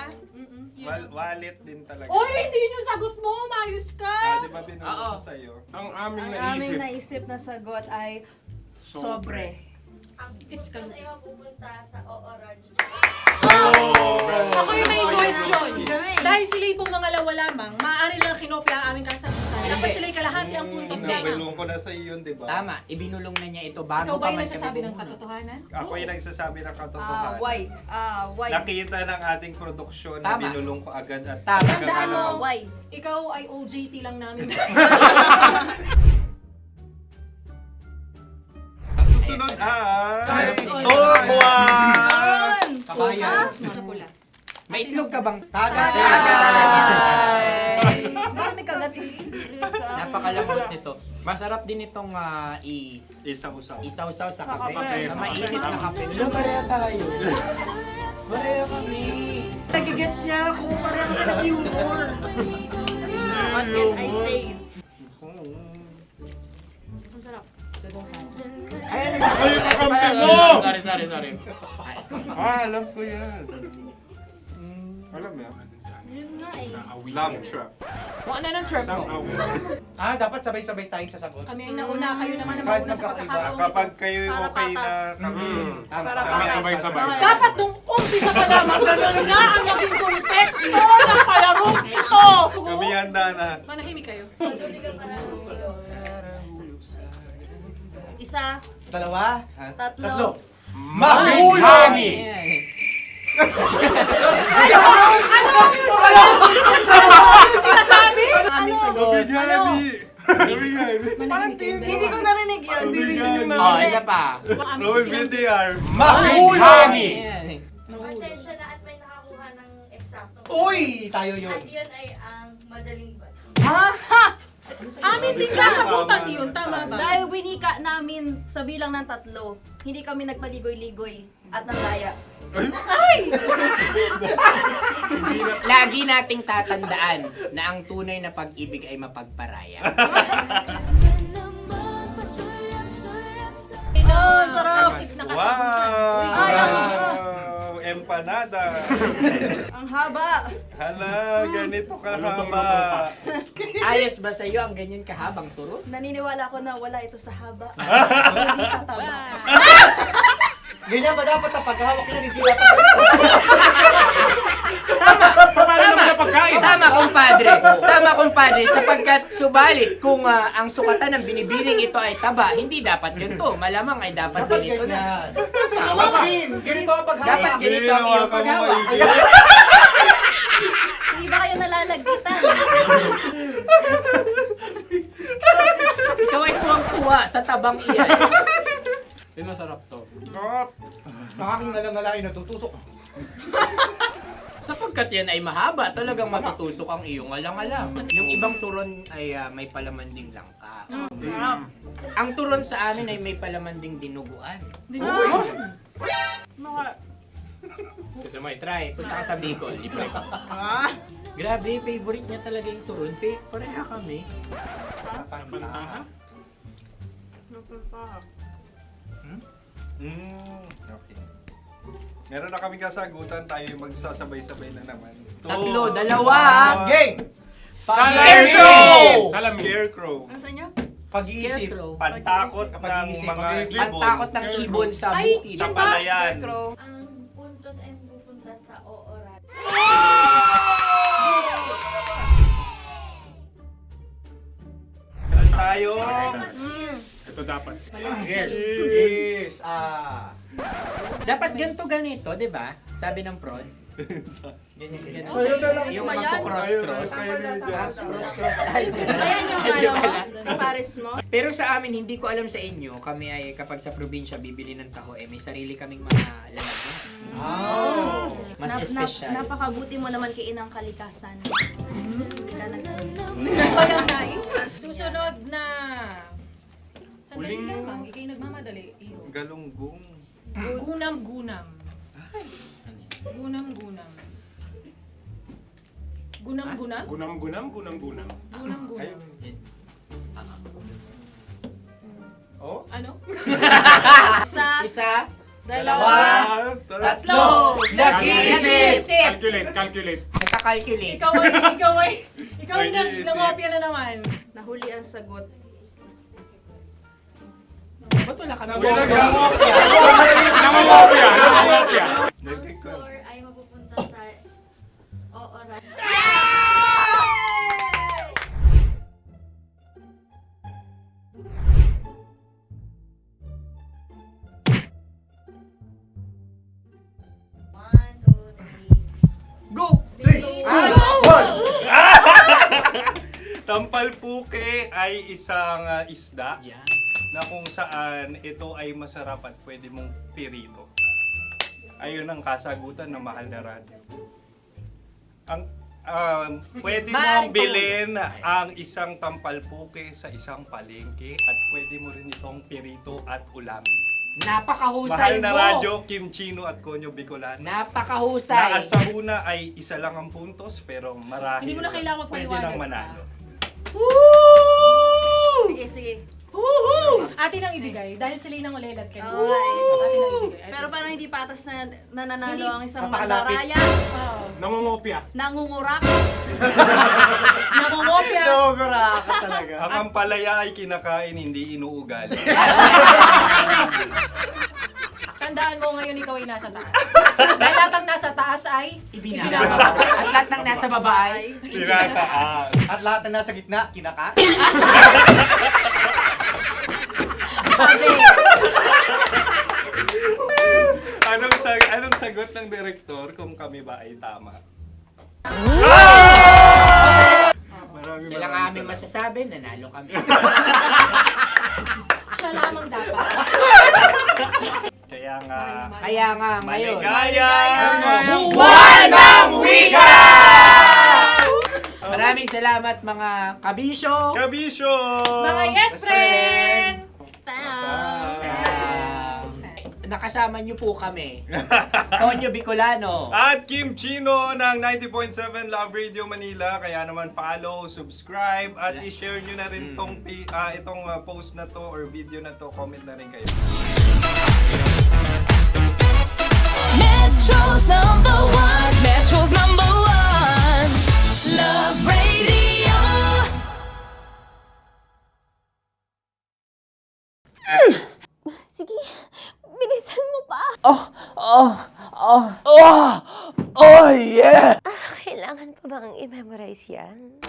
wallet din talaga. Oy, hindi yun yung sagot mo. Mayos ka. Di ba binulong ko sa'yo? Ang aming Ang aming naisip na sagot ay sobre. It's kalma. Oh! Ako yung may suggestion. Dahil sila pong mga lawa lamang, maaari lang kinopya ang aming kasagutan. Dapat sila'y kalahati ang puntos lamang. Binulong ko na sa'yo yun, di ba? Tama, ibinulong na niya ito bago Ikaw ba pa yung man nagsasabi kami ng bumuno. katotohanan? Ako yung nagsasabi ng katotohanan. Why? Nakita ng ating produksyon na Tama. binulong ko agad at Tama. talagang Tandaan alam mo, mo. Why? ikaw ay OJT lang namin. Ang susunod ay... Cards. Buwan! Kabayan. Sa pula. May itlog ka bang? Tagay! Marami kagat. Napakalambot nito. Masarap din itong Isaw-saw. isaw-saw sa kape. Kape. Sa mainit na kape. Wala, pareha tayo. Pareha kami. Nagigets niya ako. Parang ka ng humor. What can I say? Ang sarap. Sorry. Alam ko yan. Alam mo yan? Yun nga eh. Love trap. Kung ano ng trap mo? Dapat sabay-sabay tayong sasagot. Kami ang nauna, kayo naman ang Kahit mauna sa magkakaiba. pagkakataon. Kapag kayo Para okay na patas. kami, Para kami sabay-sabay. Dapat nung umpisa pa lamang ganun na ang naging konteksto ng palarong ito. Kami handa na. Manahimik kayo. Isa, Dalawa? tatlo. Mahulog! Ano yung sinasabi? Ano? Biryani! Hindi ko narinig yun. Oh, isa pa. Roll VTR. Mahulog! Pasensya na at may nakakuha ng eksaktong. Uy! Tayo yun. At yun ay ang madaling bato. Amin din kasagutan yun, tama ba? Dahil winika namin sa bilang ng 3, hindi kami nagpaligoy-ligoy at nanglaya. Lagi nating tatandaan na ang tunay na pag-ibig ay mapagparaya. Sarap! Wow! Empanada! Ang haba! Hala, ganito kahaba. Ayos ba sa'yo ang ganyan kahabang turo? Naniniwala ko na wala ito sa haba. Hindi sa taba. Ganyan ba dapat ang paghahawak niya? Hindi dapat Tama, kumpadre. Tama, kumpadre. Sapagkat subalit kung ang sukatan ng binibining ito ay taba, hindi dapat ganito. Malamang ay dapat ganito na. Ganito ang paghahawak. Dapat ganito ang iyong paghawak. Hindi ba kayo nalalagkitan? Ikaw ay tuwang-tuwa sa tabang iyan. Masarap to. Nakaking nalang-alain natutusok. Sapagkat yan ay mahaba, talagang matutusok ang iyong alang-alang. Yung ibang turon ay may palaman ding langka. Ang turon sa amin ay may palaman ding dinuguan. Gusto mo i-try? Punta ka sa Bicol, libre ka. Grabe, favorite niya talaga yung turon. Pareha kami. Okay. Meron na kami kasagutan, tayo yung magsasabay-sabay na naman. 3, 2. Game! Scarecrow! Scarecrow. Ano sa inyo? Pag-iisip. Pantakot ng mga ibon. Pantakot ng ibon sa bukid. Sa palayan. Ang puntos ay pupunta sa oorat. Tayo. Ito dapat. Yes. Yes. Dapat ganito, di ba? Sabi ng prod. Ganyan. Yung magko-cross-cross. Cross-cross. Ayan yung pares mo. Pero sa amin, hindi ko alam sa inyo, kami ay kapag sa probinsya bibili ng taho, may sarili kaming mga lalagyan. Mas espesyal. Napakabuti mo naman kay Inang Kalikasan. Susunod na... Sandali lamang, ikay nagmamadali. Iyo. Galunggong. Gunam-gunam. Gunam-gunam. Gunam-gunam? Gunam-gunam. Gunam-gunam. Oh? Ano? Isa. Dalawa. Tatlo. Nag-iisip. Calculate. Nagka-calculate. Ikaw ay nangopya na naman. Nahuli ang sagot. Ba't wala ka Nangungopia. Ang score ay mapupunta sa oorat. Go! Tampalpuke ay isang isda Yan. na kung saan ito ay masarap at pwede mong pirito. Ayun ang kasagutan ng Mahal na Radio. Ang pwede mong bilhin ang isang tampalpuke sa isang palengke at pwede mo rin itong pirito at ulamin. Napakahusay Mahal na mo. Radio, Kim Chino at Konyo Bicolano. Napakahusay. Na sa una ay isa lang ang puntos pero marahil Hindi mo na kailangan pwede magpaliwanag nang manalo. Sige. Atin ang ibigay dahil sila yung nangulelat kayo. Okay. Atin ang ibigay. Pero parang hindi patas na nananalo Hindi. ang isang Napakalapit. mandaraya. Nangungopia. Nangungurak. Nangungopia. Ka talaga. Ang ampalaya ay kinakain, hindi inuugali. Tandaan mo ngayon ikaw ay nasa taas. Dahil lahat ng nasa taas ay Ibinababa. At lahat ng nasa baba ay Tinataas. At lahat na nasa gitna, kinaka. Anong sagot ng direktor kung kami ba ay tama? Sila nga aming masasabi, nanalo kami. Siya lamang dapat. Kaya nga, ngayon. buwan ng wika! Maraming salamat mga kabisyo. Mga yes friend! Nakasama niyo po kami. Tonyo Bicolano. At Kim Chino ng 90.7 Love Radio Manila. Kaya naman follow, subscribe, at i-share nyo na rin itong post na to or video na to. Comment na rin kayo. Metro's #1, Metro's #1, Love Radio. Sige, bilisan mo pa. Oh, yeah! Kailangan pa bang i-memorize yan?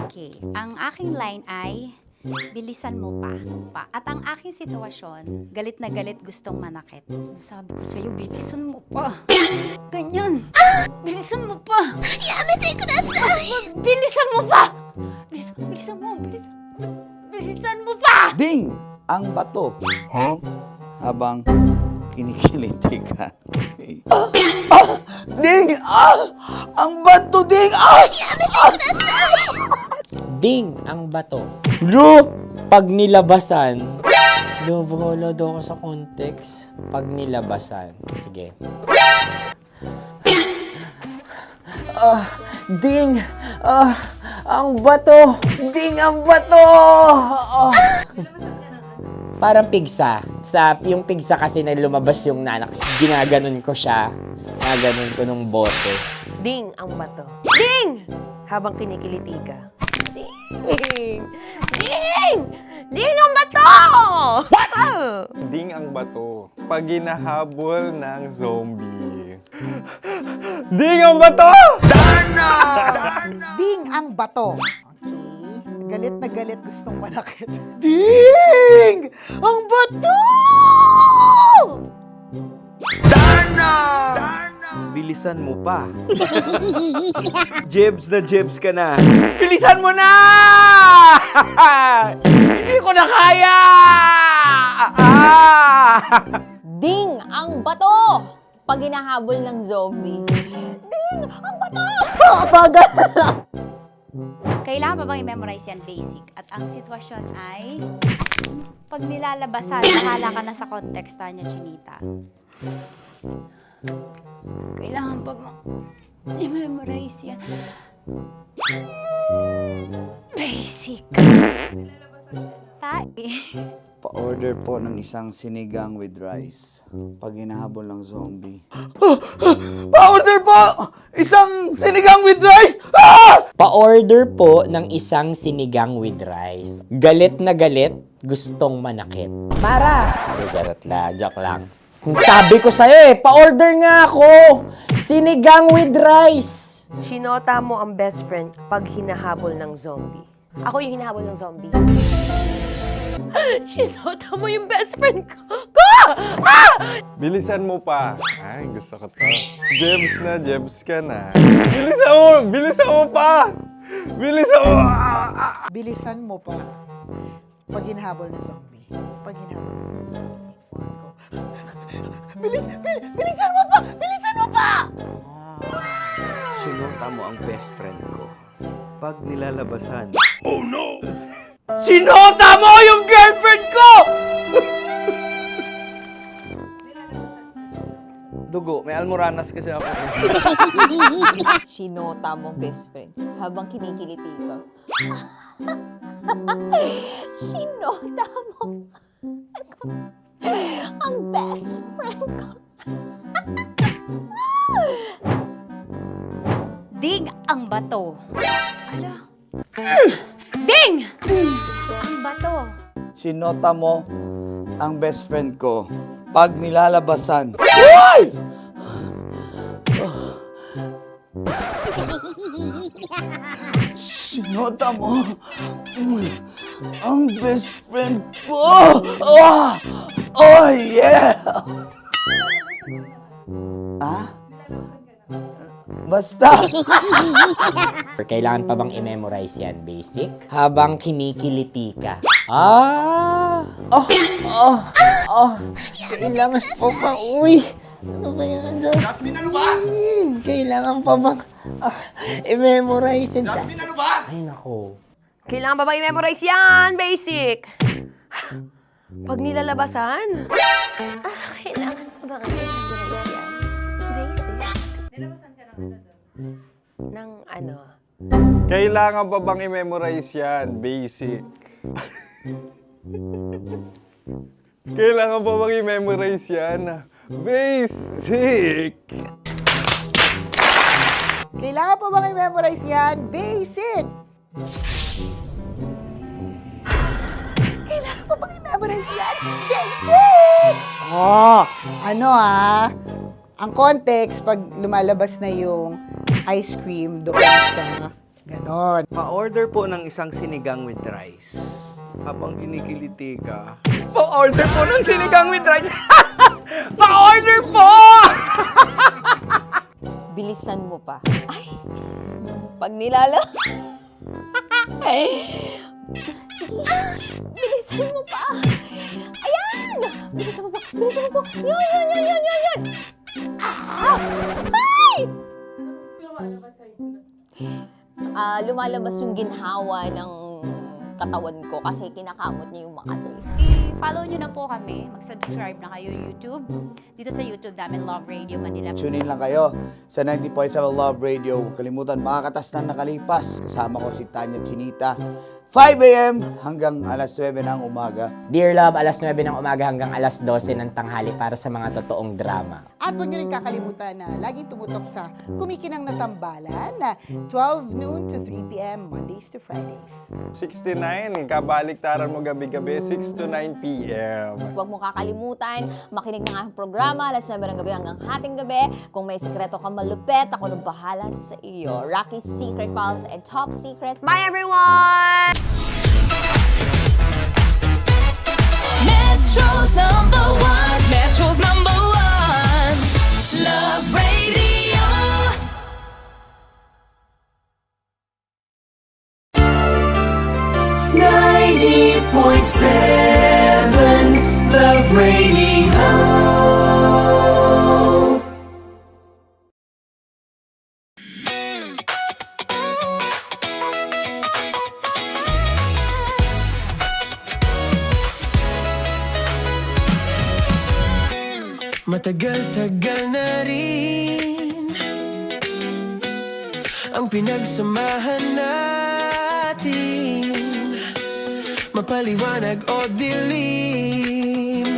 Okay, ang aking line ay, bilisan mo pa. At ang aking sitwasyon, galit na galit gustong manakit. Sabi ko sa'yo, bilisan mo pa. Ganyan. Bilisan mo pa. Yamitay ko na sa... Bilisan mo pa! Bilisan mo pa! Ding! Ang bato. Habang kinikiliti ka. Okay. Ding! Ang bato, Ding! Ding ang bato. Bro, pag nilabasan. Wala daw ako sa context. Pag nilabasan. Sige. Ding! Ang bato! Ding ang bato! Parang pigsa. Yung pigsa kasi na lumabas yung nanak. Ginaganon ko siya. Ginaganon ko nung bote. Ding ang bato. Ding! Habang kinikiliti ka. Ding! Ding! Ding ang bato! What? Ding ang bato. Pag hinahabol ng zombie. Ding ang bato! Ding ang bato. Okay. Galit na galit gustong manakit. Ding! Ang bato! Bilisan mo pa. Jebs na jebs ka na. Bilisan mo na! Hindi ko na kaya! Ding ang bato! Pag hinahabol ng zombie. Ding ang bato! Bagal! Kailangan pa bang i-memorize yan basic? At ang sitwasyon ay, pag nilalabasan, nakala ka na sa konteksta niya, Chinita. Kailangan pa bang i-memorize yan? Basic. Pa-order po ng isang sinigang with rice. Pag hinahabol ng zombie. Pa-order po! Isang sinigang with rice! Pa-order po ng isang sinigang with rice. Galit na galit, gustong manakit. Para! Charot na, joke lang. Sabi ko sa'yo pa-order nga ako! Sinigang with rice! Sinota mo ang best friend pag hinahabol ng zombie. Ako yung hinahabol ng zombie. Sinota mo yung best friend ko! Bilisan mo pa. Ay, gusto ko to. Jebs na jebs ka na. Bilisan mo pa! Bilisan mo! Bilisan mo pa. Pag hinahabol ng zombie. Pag hinahabol ng zombie. Bilisan mo pa! Bilisan mo pa! Sinota mo ang best friend ko. Pag nilalabasan. Sinota mo yung girlfriend ko! Dugo, may almoranas kasi ako. Sinota mo best friend habang kinikiliti ka. Sinota mo ang best friend ko. Ding ang bato. Ala. Ding! Ang bato. Sinota mo ang best friend ko pag nilalabasan. Hoy! Sinota mo ang best friend ko! Oh! Oh, yeah! Ah? Basta! Kailangan pa bang i-memorize yan, basic? Habang kinikiliti ka. Ah! Kailangan pa ba? Uy! Ano ba yan, Jasmine? Jasmine, ano ba? Kailangan pa bang i-memorize yan, Jasmine, ano ba? Ay, nako. Kailangan ba i-memorize yan? Basic! Pag nilalabasan? Kailangan ba i-memorize yan? Basic? Nilabasan ka ng ano? Kailangan pa bang i-memorize yan? Basic. Kailangan pa bang i-memorize yan? Basic. Kailangan pa bang i-memorize yan? Basic! Kailangan pa bang i-memorize yan? Basic! Oh, ano ang context pag lumalabas na yung ice cream doon sa ganon. Pa-order po ng isang sinigang with rice. Habang kinikiliti ka. Pa-order po ng sinigang with rice! Pa-order po! Bilisan mo pa. Ay! Pag nilala... Bilisan mo pa! Ayan! Bilisan mo pa! Bilisan mo pa! Yan! Ay! Lumalabas yung ginhawa ng katawan ko kasi kinakamot niya yung Makati. I-follow nyo na po kami. Mag-subscribe na kayo YouTube. Dito sa YouTube namin, Love Radio Manila. Tune in lang kayo sa 90.7 Love Radio. Huwag kalimutan, makakatas na nakalipas. Kasama ko si Tanya Chinita. 5 a.m. hanggang alas 9 ng umaga. Dear Love, alas 9 ng umaga hanggang alas 12 ng tanghali para sa mga totoong drama. At huwag nyo rin kakalimutan na laging tumutok sa Kumikinang na Tambalan na 12 noon to 3 p.m. Mondays to Fridays. 69, kabaliktaran mo gabi-gabi, 6 to 9 p.m. Huwag mo kakalimutan, makinig ng aking programa, alas 9 ng gabi hanggang hating gabi. Kung may sikreto kang malupet, ako nang bahala sa iyo. Rocky's Secret Files and Top Secret. Bye everyone! Metro's #1, Metro's #1, Love Radio. Love Radio. Matagal-tagal na rin ang pinagsamahan natin, mapaliwanag o dilim,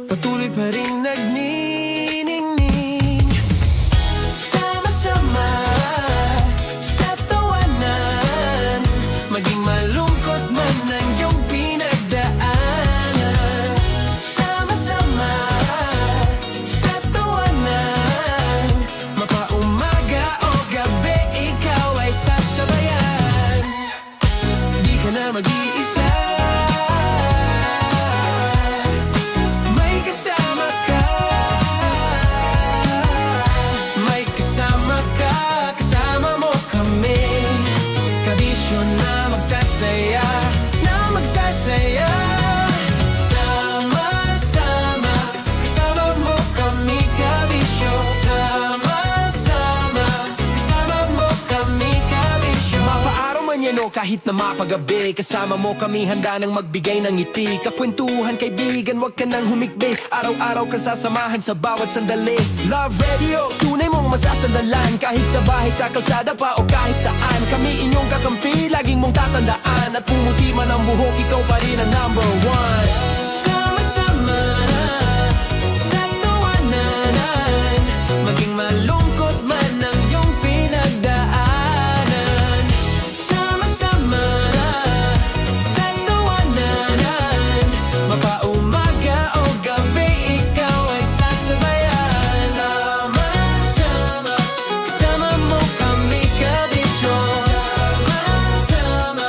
patuloy pa rin nagniningning. Sama-sama sa tawanan, maging malungkot man ang iyong pinagdaanan. Sama-sama sa tawanan, mapaumaga o gabi, ikaw ay sasabayan. Di ka na mag-iisa, may kasama ka. May kasama ka, kasama mo kami. Kabisyo na magsasaya, na magsasaya. Sama-sama, kasama mo kami, kabisyo. Sama-sama, kasama mo kami, kabisyo. Mapaaraw man yan o kahit na mapagabi, kasama mo kami, handa nang magbigay ng ngiti. Kakwentuhan, kaibigan, wag ka nang humikbi. Araw-araw ka sasamahan sa bawat sandali. Love Radio, tunay mong masasandalan. Kahit sa bahay, sa kalsada pa o kahit saan, kami inyong kakampi, laging mong tatandaan. At pumuti man ang buhok, ikaw pa rin ang #1. Sama-sama sa tawanan, maging malungkot man ang iyong pinagdaanan. Sama-sama sa tawanan, mapaumaga o gabi, ikaw ay sasabayan. Sama-sama, kasama mo kami, kabisyo. Sama-sama,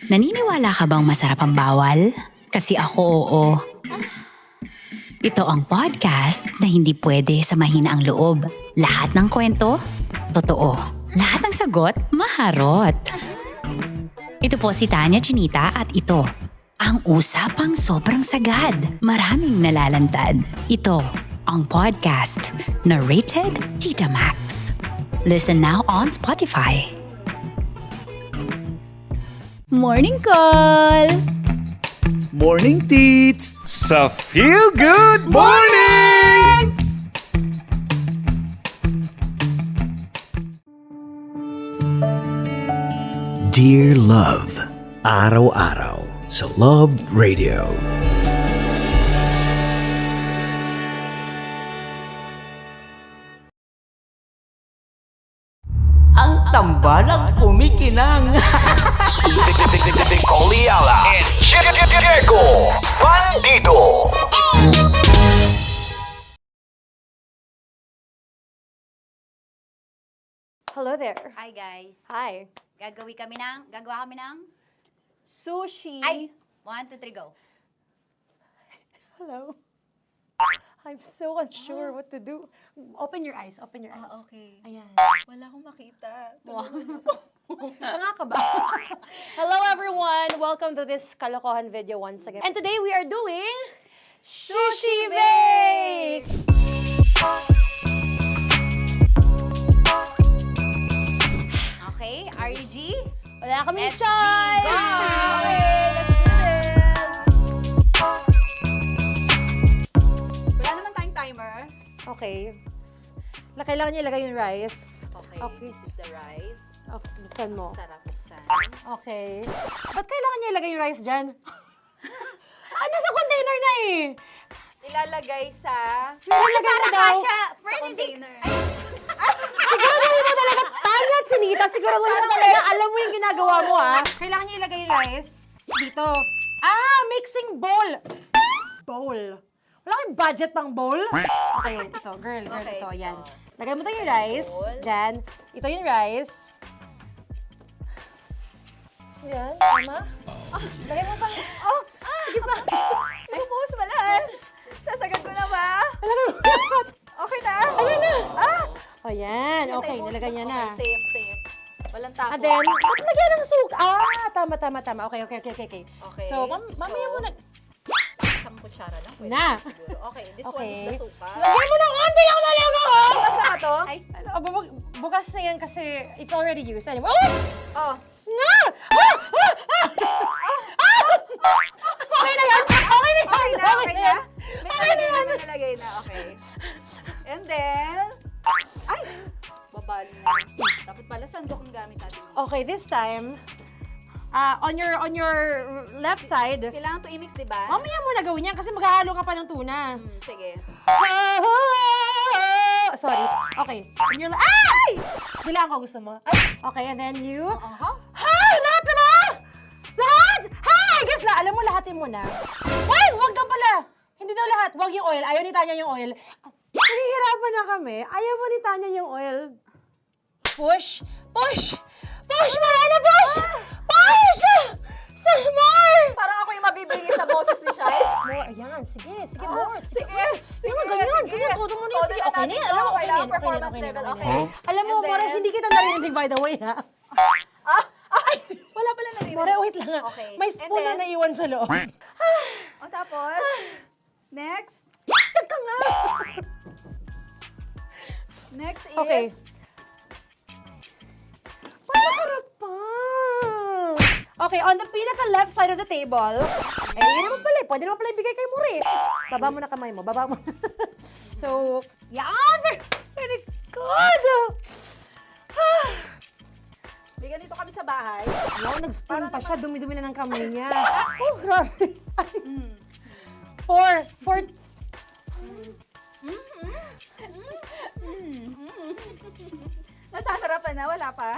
Naniniwala ka bang masarap ang bawal? Kasi ako oo. Ito ang podcast na hindi pwede sa mahina ang loob. Lahat ng kwento, totoo. Lahat ng sagot, maharot. Ito po si Tanya Chinita at ito, ang usapang sobrang sagad. Maraming nalalantad. Ito, ang podcast na rated Tita Max. Listen now on Spotify. Morning call! Morning Tits! Sa Feel Good Morning! Dear Love, araw-araw sa Love Radio. Ang tambalang kumikinang. Coliala and Diego Bandido. Hello there. Hi guys. Hi. Gagawa kami ng Sushi. Ay! 1, 2, 3, go. Hello. I'm so unsure what to do. Open your eyes. Open your eyes. Okay. Ayan. Wala akong makita. Tanga ka ba? Hello everyone! Welcome to this kalokohan video once again. And today we are doing Sushi Bake! Okay, RG? Wala kaming Let's choice! Go! Okay, let's do this! Wala naman tayong timer. Okay. Kailangan niyo ilagay yung rice. Okay, this is the rice. Okay, buksan mo. Sarap buksan. Okay. Ba't kailangan niya ilagay yung rice dyan? Nasa container na eh! Ilalagay sa Ilalagay mo daw. container. Siguraduhin mo talaga, Tanya Chinita, siguraduhin mo talaga, alam mo yung ginagawa mo ah. Kailangan niya ilagay yung rice dito. Mixing bowl. Bowl. Wala kayong budget pang bowl? Okay, wait, ito, girl, Okay. ito, yan. Lagay mo tayo yung rice, dyan. Ito yung rice. Yan, tama? Lagay mo pa. Sige pa. Ay, boss, malas. Sasagad ko na ba? Lagay mo. Okay na. Ayan na. Ayan, okay, nilagay niya na. Okay, safe. Walang tapo. And then, ba't lagyan ng suka? Tama. Okay. Okay. So, mamaya mo na. Isang kutsara lang. Pwede Na. siguro. Okay, this one Okay. is the suka. Lagyan mo ng onti lang talaga ko! Bukas na ka to? Ay, bukas na yan kasi it's already used. Anyway, Oh. Nga! Okay na yan! Okay na yan! May nalagay na. Okay. And then, ay! Babali na. Dapat pala sandok ang gamit natin. Okay, this time, on your left side, Kailangan to i-mix, di ba? mamaya mo na gawin yan kasi maghahalo ka pa ng tuna. Sige. Sorry. Okay. On your ay! Dilaan ko gusto mo. Ay! Okay, and then you... Hay! Lahat na ba? Lahat! Hay! Guys, alam mo, lahatin mo na. Ay! Huwag daw pala! Hindi daw lahat. Huwag yung oil. Ayaw ni Tanya yung oil. Nahihirapan na kami. Ayaw mo ni Tanya yung oil. Push! Push! Push! Marana, push! Push! Some more! Parang ako yung mabibigay sa boses ni Shai. More, ayan. Sige, more. Sige. Sige, Ganyan. Todo mo na yun. Sige, okay na yan. Alam mo, okay na yan. Performance level, okay. Alam mo, And then- More, hindi kita narinig by the way, ha? Wala pala narinig. More, wait lang. Okay. May And spoon na then- naiwan sa loob. O tapos, next. Tiyag ka nga! Next is... Okay. Paharap pa. Okay, on the pinaka-left side of the table, yun naman pala, pwede naman pala ibigay kay More. Baba mo na kamay mo, baba mo. So, yan! Very good! May ganito kami sa bahay. Wow, nag-spoon pa siya, dumi-dumi na ng kamay niya. Oh, grabe. Four. Nasasarapan na, wala pa.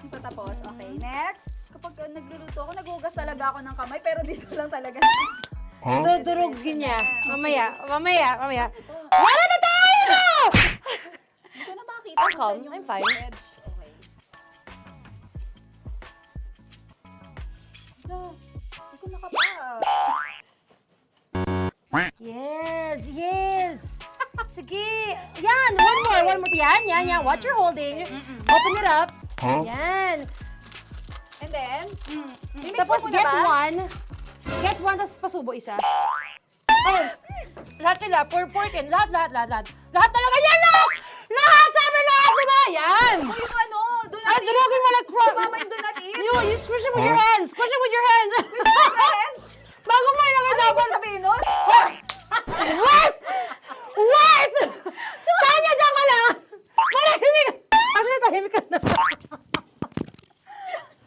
Patapos. Okay, next. Kapag nagluluto ako, naghugas talaga ako ng kamay, pero dito lang talaga. Dudurugin niya. Mamaya. Wala na tayo! Hindi ko na makita I'm kung calm. saan yung I'm fine. edge. Okay. Yes, yes. Sige. Yan, one more. Yan. What you're holding. Open it up. Yan. And then, Tapos get one. Get one, tapos pasubo isa. Oh, lahat sila, pour in. Lahat. Lahat talaga yan, lahat! Lahat! Sabi lahat, diba? Yan! yung ano, do not Ay, durugin mo like crap. Mama, yung do not eat. You squish it with your hands. Squish it with your hands. Bago mo ilagay dapat. Sabihin nun? Wait! Tanya, dyan ka lang! Marahimik! Actually, tahimik ka na.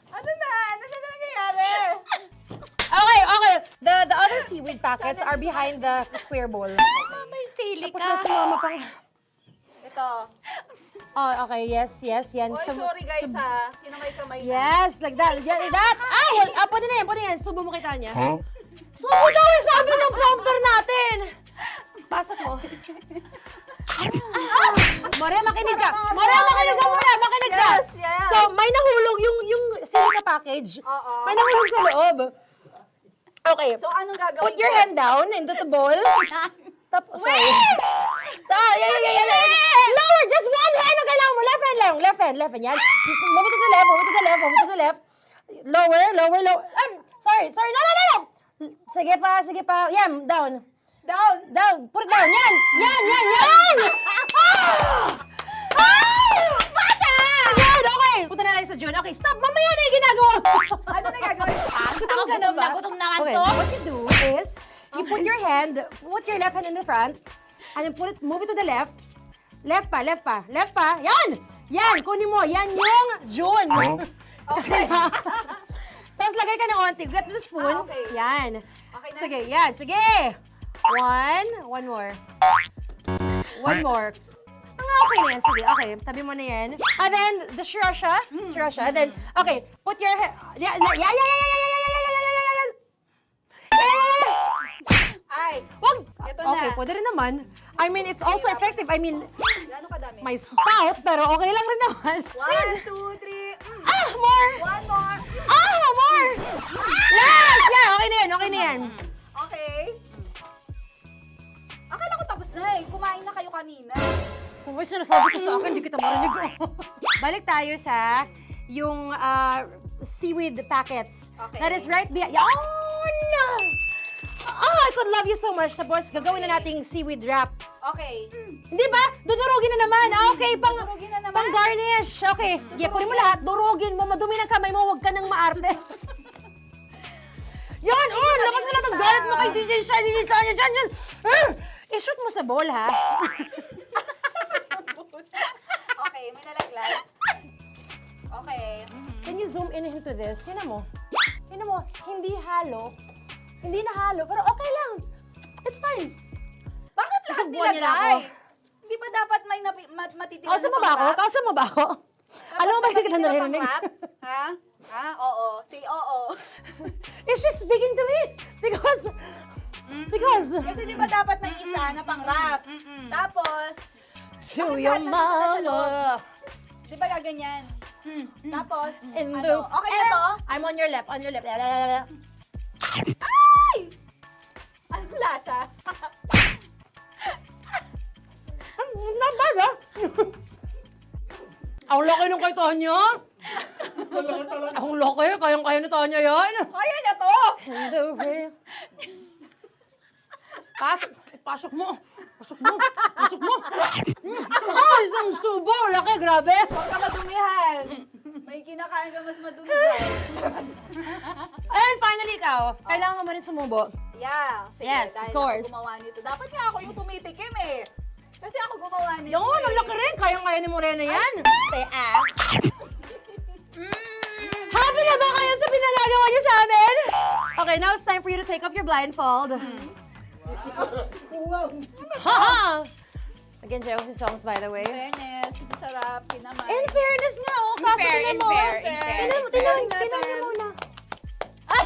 Ano na nangyayari? Okay. The other seaweed packets are behind the square bowl. May sili Tapos na si mama pang... Ito. Oh, okay. Yes. Yan. Oy, sorry guys ha. Kinamay-kamay na. Yes, like that. Ay! Pwede na yan. Subo mo kay Tanya. Subo daw yung sabi ng prompter natin. Pasok mo. More, makinig ka. Makinig ka. Yes. So, may nahulog yung silica package. Oo. May nahulog sa loob. Okay. So, anong gagawin Put your ko? hand down into the bowl. Tapos, sorry. Yeah. Lower, just one hand ang kailangan mo. Left hand. Yan. Move it to the left. Lower. Sorry. No. Sige pa. Yan, down. Put it down. Yan. Bata! Yan, okay. Punta na tayo sa June. Okay, stop. Mamaya na yung ginagawa. Ano na gagawin? Gutom naman Okay, to. what you do is, you put your left hand in the front, and then move it to the left. Left pa. Yan, kunin mo. Yan yung June. Okay. Tapos lagay ka ng onti. Get the spoon. Okay. Yan. Okay na. Sige. One more. Okay na yan. Sige, okay. Tabi mo na yan. And then, the sriracha. And then, okay. Put your head. Yan. Ay, Wag! Ito na. Okay, pwede rin naman. I mean, it's also effective. I mean, gano'ng kadami? may spout, pero okay lang rin naman. 1, 2, 3. More! One more. More! Yes! Yeah, okay na yan. Okay. Akala ko tapos na eh. Kumain na kayo kanina. Kung may sinasabi ko sa akin, hindi kita marinig. Balik tayo sa yung seaweed packets. Okay. That is right behind. Yun! I could love you so much. Tapos, gagawin na nating seaweed wrap. Okay. Hindi ba? Dudurugin na naman. Okay, Dudurugin na naman? pang garnish. Okay. Yeah, kunin mo lahat. Durugin mo. Madumi ng kamay mo. Huwag ka nang maarte. Yan! Lakas na lang ang galit mo kay DJ Shine. Yan. I-shoot mo sa bowl, ha? Okay, may nalaglag. Okay. Can you zoom in into this? Tingnan mo. Hindi halo. Hindi na halo, pero okay lang. It's fine. Bakit lahat Susubuan niya na ako. nilagay? Hindi ba dapat may matitira Kausa mo ba ako? Alam mo ba hindi kita naririnig? Ha? Oo. Say oo. Is she speaking to me? Because... Kasi di ba dapat may isa na pang-rap? Tapos, To your mama. di ba gaganyan? Tapos, In ano? the... Okay na to? I'm on your left. Ay! Anong lasa? Not bad, ha? Ang laki nung kay Tonya. Ang laki. Kayang-kaya ni Tonya yan. Kaya niya to! In the rain. Pasok mo. Isang subo. Laki, grabe. Huwag ka madumihan. May kinakain ka mas madumi dyan. And finally, ikaw. Kailangan mo rin sumubo. Yeah. Sige, Yes, dahil of course. ako gumawa nito. Dapat nga ako yung tumitikim eh. Kasi ako gumawa nito. Yun, ang laki rin. Kayang-kaya ni Morena yan. Happy na ba kayo sa pinagagawa niyo sa amin? Okay, now it's time for you to take off your blindfold. Again, Josie songs, by the way. Fairness, masarap, kinamay. In fairness nga, kaso tingnan mo. Tingnan mo muna. Ay!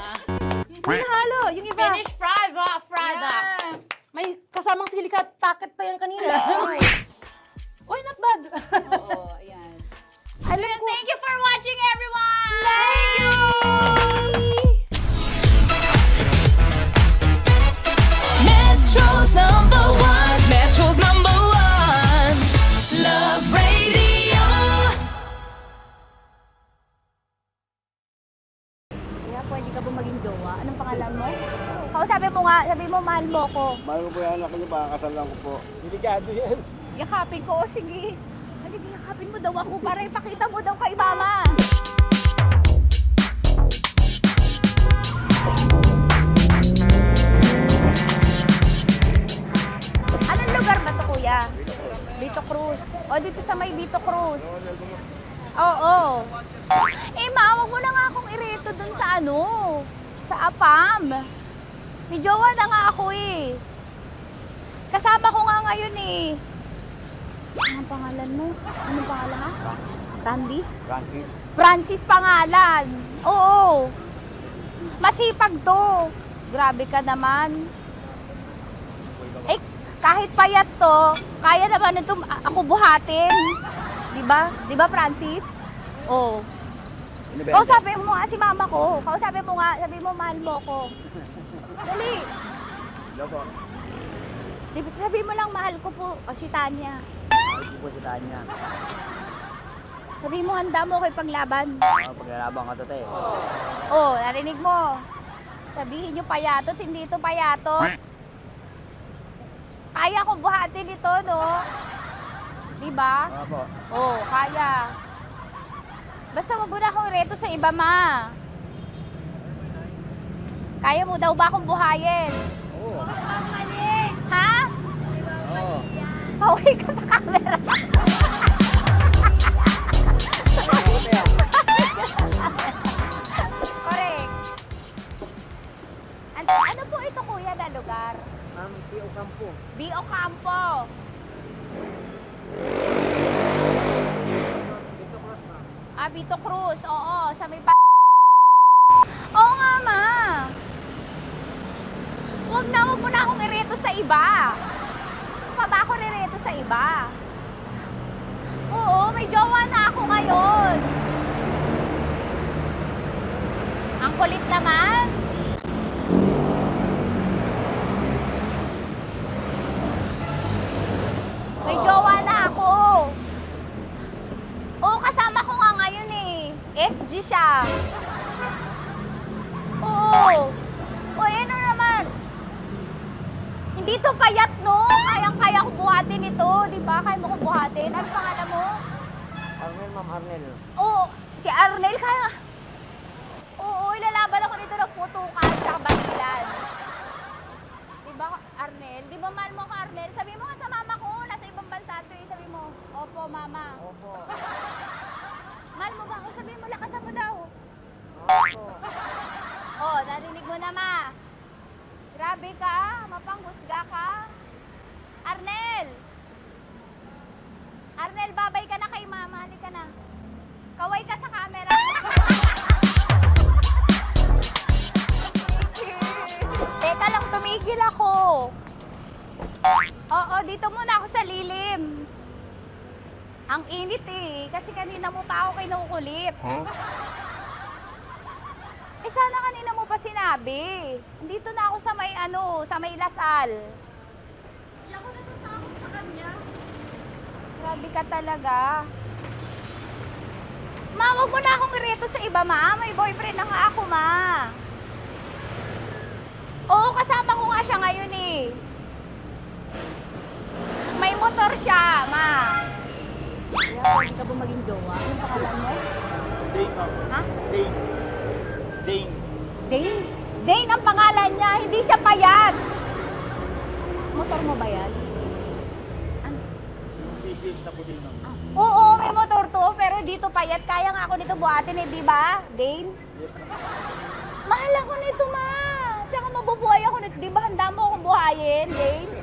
Hindi nahalo, yung iba. Finish fried up. May kasamang silica packet pa yan kanina. Uy, not bad. Oo, ayan. Thank you for watching, everyone! Thank you! Metro pangalan mo? Kausapin mo nga, sabi mo mahal mo ko. Mahal ko po yung anak niyo, baka kasal lang ko po. Delikado yan. Yakapin ko, o sige. Halika, yakapin mo daw ako para ipakita mo daw kay mama. Anong lugar ba to, kuya? Vito Cruz. O, dito sa may Vito Cruz. Oo. Eh, ma, wag mo na nga akong ireto dun sa ano, sa APAM. May jowa na nga ako eh. Kasama ko nga ngayon eh. Anong pangalan mo? Anong pangalan ha? Randy? Francis. Francis pangalan. Oo. Masipag to. Grabe ka naman. Eh, kahit payat to, kaya naman ito ako buhatin. Diba? Diba, Francis? Oo. Kausapin mo nga si mama ko. Kausapin mo nga, sabi mo mahal mo ko. Dali. Hello po. Diba, sabi mo lang mahal ko po. O si Tanya. Mahal ko po si Tanya. Sabi mo handa mo ko ipaglaban. Paglalaban ka to, te. Oh, narinig mo. Sabihin nyo payatot, hindi ito payatot. Kaya kong buhatin ito, no? Diba? Opo. Oh, kaya. Basta wag mo na akong reto sa iba, ma. Kaya mo daw ba akong buhayin? Oo. Ha? Oo. Pauwi ka sa camera. Correct. Ano po ito, kuya, na lugar? P.O. Campo. B.O. Campo. Vito Cruz. Oo, sa may Oo nga, ma. Wag mo na akong ireto sa iba. Pa ba ako ireto sa iba? Oo, may jowa na ako ngayon. Ang kulit naman. May jowa na ako. Oo, kasama ko nga ngayon eh. SG siya. Oo. O, ano naman? Hindi to payat, no? Kayang-kaya ko buhatin ito. Di ba? Kaya mo ko buhatin. Ano pangalan mo? Arnel, ma'am, Arnel. Oo, si Arnel kaya. Oo, ilalaban ako dito ng putukan sa basilan. Di ba, Arnel? Di ba mahal mo ko, Arnel? Sabi mo nga sa mama ko, nasa ibang bansa ito eh. Sabi mo, opo, mama. Opo. Mahal mo ba ako? Sabi mo, lakasan mo daw. Opo. Oh, narinig mo na, ma. Grabe ka, mapanghusga ka. Arnel! Arnel, babay ka na kay mama. Halika na. Kaway ka sa camera. Teka lang, tumigil ako. Oo, dito muna ako sa lilim. Ang init eh, kasi kanina mo pa ako kinukulit. Huh? Eh sana kanina mo pa sinabi. Dito na ako sa may sa may Lasal. Hindi ako natatakot sa kanya. Grabe ka talaga. Ma, wag mo na akong ireto sa iba, ma. May boyfriend na nga ako, ma. Oo, kasama ko nga siya ngayon eh. May motor siya, ma. Kaya, pwede ka ba maging jowa? Anong pangalan mo? Dane, ma'am. Ha? Dane. Dane. Dane? Dane ang pangalan niya, hindi siya payat. Motor mo ba yan? Ano? PCH na po siya, ma'am. Oo, may motor to, pero dito payat. Kaya nga ako nito buhatin eh, di ba? Dane? Yes, ma'am. Mahal ako nito, ma. Tsaka mabubuhay ako nito. Di ba handa mo akong buhayin, Dane?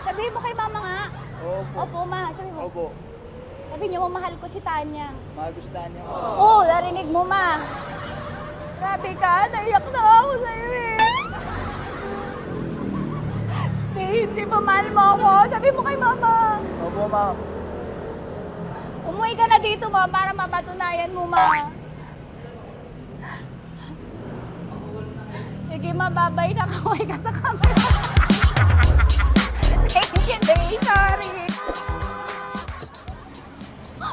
Sabihin mo kay mama nga. Opo. Opo, ma. Sabi mo. Opo. Sabi niyo, mahal ko si Tanya. Mahal ko si Tanya. Oo, narinig mo, ma. Grabe ka, naiyak na ako sa'yo eh. Hindi ba mahal mo ako? Sabi mo kay mama. Opo, ma'am. Umuwi ka na dito, ma, para mapatunayan mo, ma. Sige, ma, babay na. Kaway ka sa camera. Thank you, Day. Sorry.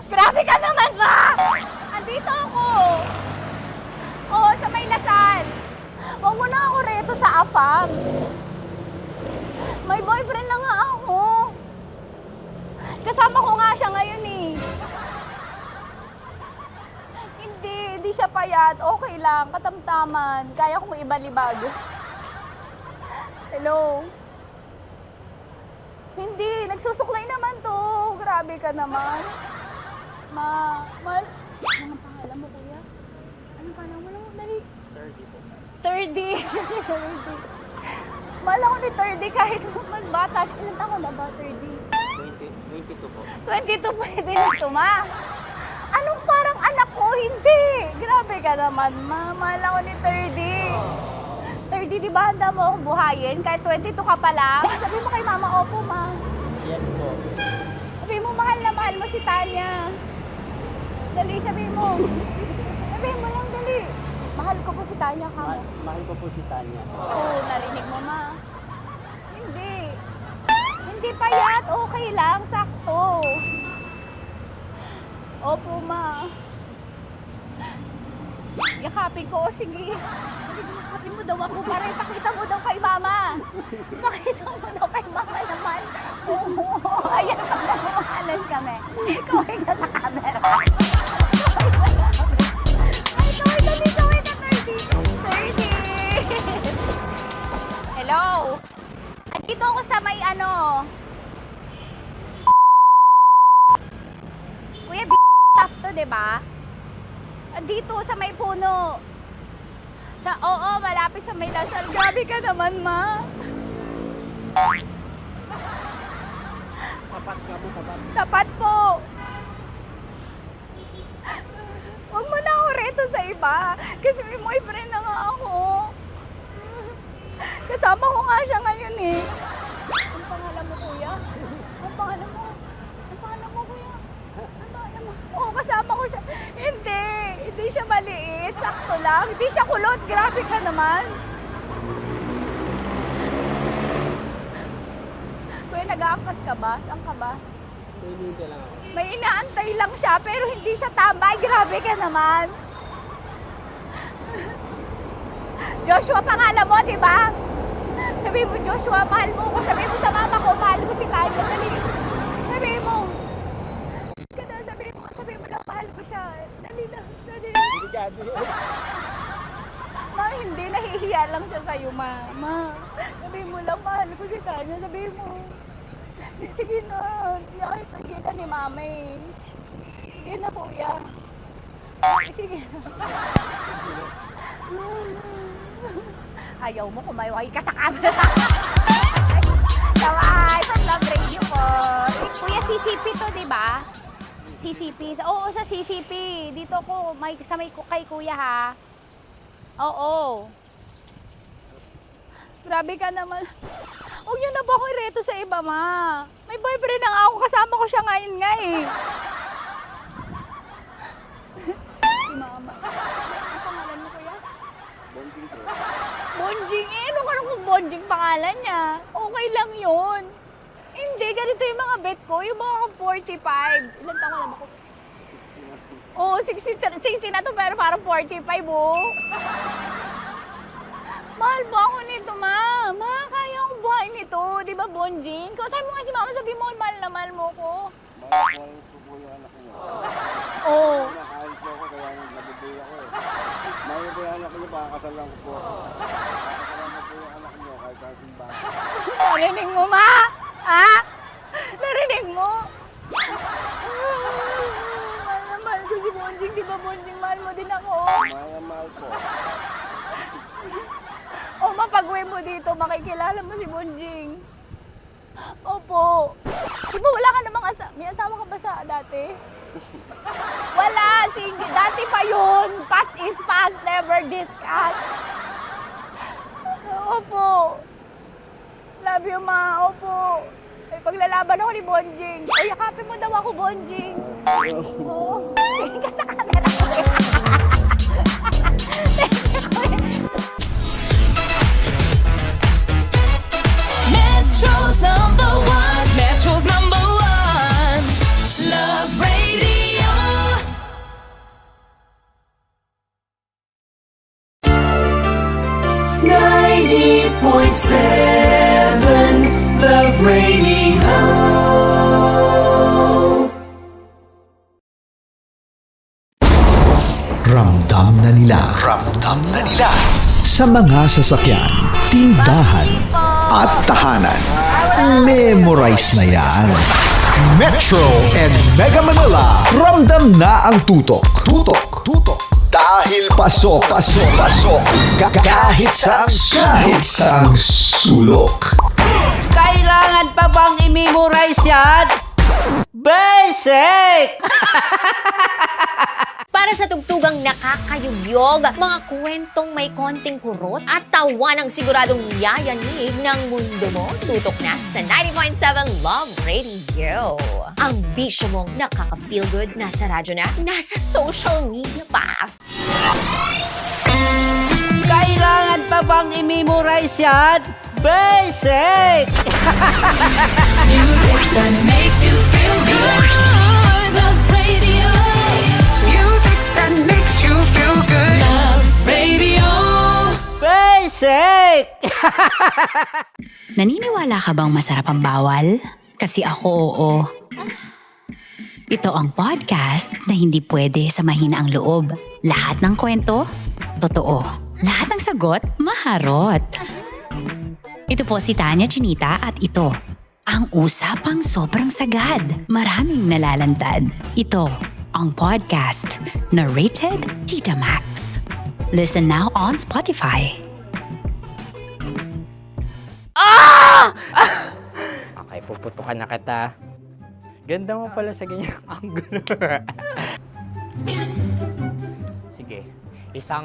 Grabe ka naman, ma! Andito ako. Oo, sa may Lasal. Huwag mo na ako reto sa afam. May boyfriend na nga ako. Kasama ko nga siya ngayon eh. Hindi siya payat. Okay lang, katamtaman. Kaya kong ibalibag. Hello? Hindi, nagsusuklay naman to. Grabe ka naman. Anong pangalan mo, kuya? Anong pangalan mo? Dali. 30. 30. Mahal ako ni 30 kahit mas bata siya. Ilan taon na ba, 30? 22 po. 22 pwede na ito, ma. Anong parang anak ko? Hindi. Grabe ka naman, ma. Mahal ako ni 30. 30, di ba handa mo akong buhayin? Kahit 22 ka pa lang. Sabi mo kay mama, opo, ma. Yes po. Sabi mo, mahal na mahal mo si Tanya. Dali, sabi mo. Sabi mo lang, dali. Mahal ko po si Tanya, ka mo. Mahal ko po si Tanya. Oo, narinig mo, ma. Hindi. Hindi payat. Okay lang, sakto. Opo, ma. Yakapin ko. O, sige. Yakapin mo daw ako para ipakita mo daw kay mama. Ipakita mo daw kay mama naman. Oo, ayan, pagmamahalan kami. Kawin ka sa camera. Ay, kawin na 30. Hello? Andito ako sa may Kuya, tough to, diba? Andito sa may puno. Oo, malapit sa may Lasal. Grabe ka naman, ma. Tapat ka mo, tapat. Tapat po. Huwag mo na ako reto sa iba. Kasi may boyfriend na nga ako. Kasama ko nga siya ngayon eh. Ang pangalan mo, kuya? Ang pangalan mo? Ang pangalan mo, kuya? Ang pangalan mo? Oo, kasama ko siya. Hindi siya maliit. Sakto lang. Hindi siya kulot. Grabe ka naman. Kuya, nag-aangkas ka ba? Saan ka ba? Hinihintay lang ako. May inaantay lang siya, pero hindi siya tambay. Grabe ka naman. Joshua, pangalan mo, di ba? Sabi mo, Joshua, mahal mo ko. Sabi mo sa mama ko, mahal ko si Tanya. Dali. Sabi mo. Sabi mo lang, mahal ko siya. Dali lang. Dali. Ma, hindi. Nahihiya lang siya sa'yo, ma. Sabi mo lang, mahal ko si Tanya. Sabi mo. Sige na. Nakita kita ni mama eh. Sige na, kuya. Sige na. Ayaw mo kumayaway ka sa camera. Kawai, pag-love radio po. Kuya, CCP to, di ba? CCP. Oo, sa CCP. Dito ko, sa may kay kuya ha. Oo. Grabe ka naman. Huwag niyo na ba ako ireto sa iba, ma? May boyfriend na nga ako. Kasama ko siya ngayon nga eh. Si mama. Ang pangalan mo, kuya? Bonjing po. Bonjing eh. Ano kung Bonjing pangalan niya? Okay lang yun. Hindi, ganito yung mga bet ko. Yung mga 45. Ilan taon lang ako? Oo, 60 na to pero parang 45, oh. Mahal ba ako nito, ma? Ma, kaya akong buhay nito. Di ba, Bonjing? Sabi mo nga si mama, sabi mo, mahal na mahal mo ko. Mahal ko po yung anak niyo. Oo. Nakahal po ako kaya nabubuhay ako eh. Mahal ko yung anak niyo, pakakasal lang ko po. Pakakasal lang po yung anak niyo kahit sa simbahan. Narinig mo, ma? Ha? Narinig mo? Mahal na mahal ko si Bonjing. Di ba, Bonjing, mahal mo din ako? Mahal po. O, mapag-uwi mo dito, makikilala mo si Bonjing. Opo. Di ba wala ka namang may asawa ka ba sa dati? Wala, sige. Dati pa yun. Past is past, never discuss. Opo. Love you, ma. Opo. Ay, paglalaban ako ni Bonjing. O, yakapin mo daw ako, Bonjing. Oo. Tingin ka sa camera ko. Metro's #1. Metro's #1. Love Radio. 90.7 Love Radio. Ramdam na nila sa mga sasakyan, tindahan at tahanan. Memorize na yan. Metro and Mega Manila, ramdam na ang tutok. Dahil pasok. Kahit sa sulok. Kailangan pa bang i-memorize yan? Basic! Para sa tugtugang nakakayugyog, mga kwentong may konting kurot at tawa ng siguradong yayanig ng mundo mo, tutok na sa 90.7 Love Radio. Ang bisyo mong nakaka-feel good, nasa radyo na, nasa social media pa. Kailangan pa bang i-memorize yan? Basic! Music that makes you feel good. Love Radio. Music that makes you feel good. Love Radio. Basic! Naniniwala ka bang masarap ang bawal? Kasi ako oo. Ito ang podcast na hindi pwede sa mahina ang loob. Lahat ng kwento, totoo. Lahat ng sagot, maharot. Ito po si Tanya Chinita at ito, ang usapang sobrang sagad. Maraming nalalantad. Ito, ang podcast na Rated Tita Max. Listen now on Spotify. Okay, puputukan na kita. Ganda mo pala sa ganyang angulo. Sige, isang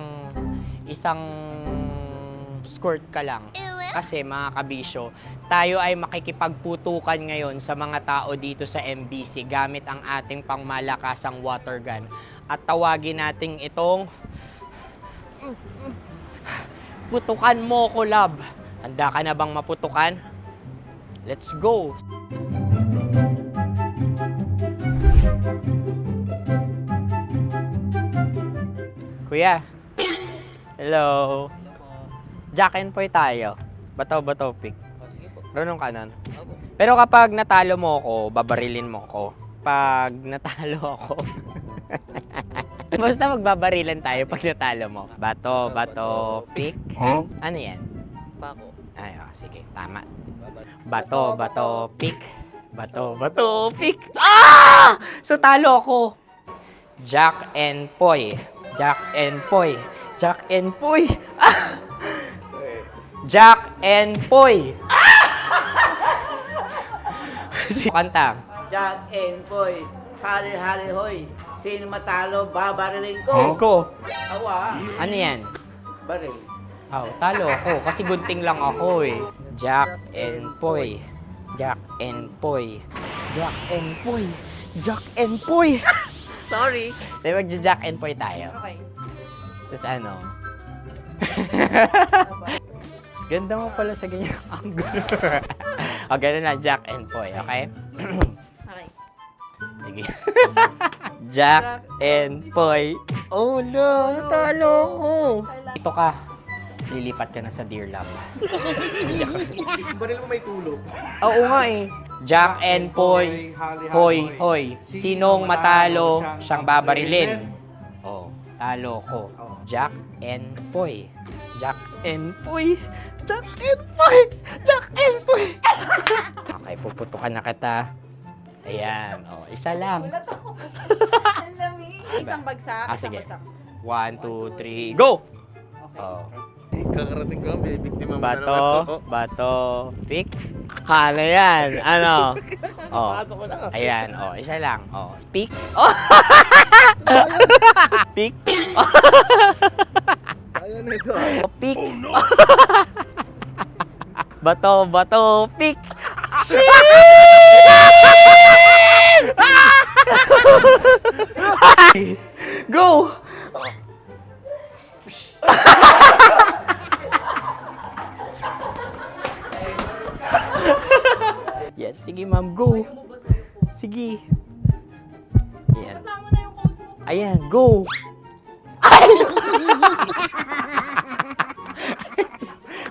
skirt ka lang. Kasi mga kabisyo, tayo ay makikipagputukan ngayon sa mga tao dito sa MBC gamit ang ating pangmalakasang water gun. At tawagin natin itong putukan mo ko, love. Handa ka na bang maputukan? Let's go! Kuya. Hello. Jack and Poy tayo. Bato-bato pick. Runong kanan. Pero kapag natalo mo ako, babarilin mo ako. Pag natalo ako, basta magbabarilan tayo pag natalo mo. Bato, pick. Huh? Ano yan? Bako. Ay, sige, tama. Bato, pick. Bato, pick. Ah! So talo ako. Jack and Poy. Jack and Poy. Jack and Poy. Ah! Jack and Poy. Kanta. Jack and Poy, hali hoy. Sino matalo, babariling ko. Ko. Awa. Ano yan? Baril. Oh, talo ako kasi gunting lang ako eh. Jack and Poy. Jack and Poy. Jack and Poy. Jack and Poy. Sorry. Di mag-Jack and Poy tayo. Okay. Tapos ano? Ganda mo pala sa ganyang angulo. O, ganun na, Jack and Poy, okay? Okay. Sige. Jack and Poy. Oh no, natalo ko. Ito ka. Lilipat ka na sa Dear Love. Baril mo may tulog. Oo nga eh. Jack and Poy. Hoy. Sinong matalo, siyang babarilin. Oh, talo ko. Jack and Poy. Jack and Poy. Jack and Poy. Jack and Poy. Okay, puputukan na kita. Ayan. Oh, isa lang. Isang bagsak. Sige. 1, 2, 3, go! Oh. Kakarating ko, binibiktima mo na naman to. Bato, pick. Ano yan? Ano? Oh. Pasok ko lang. Ayan, oh, isa lang. Oh, pick. Oh. Pick. Ayan na ito. Oh, pick. Bato, pick. Go! Yan, sige ma'am, go. Sige. Ayan. Ayan, go.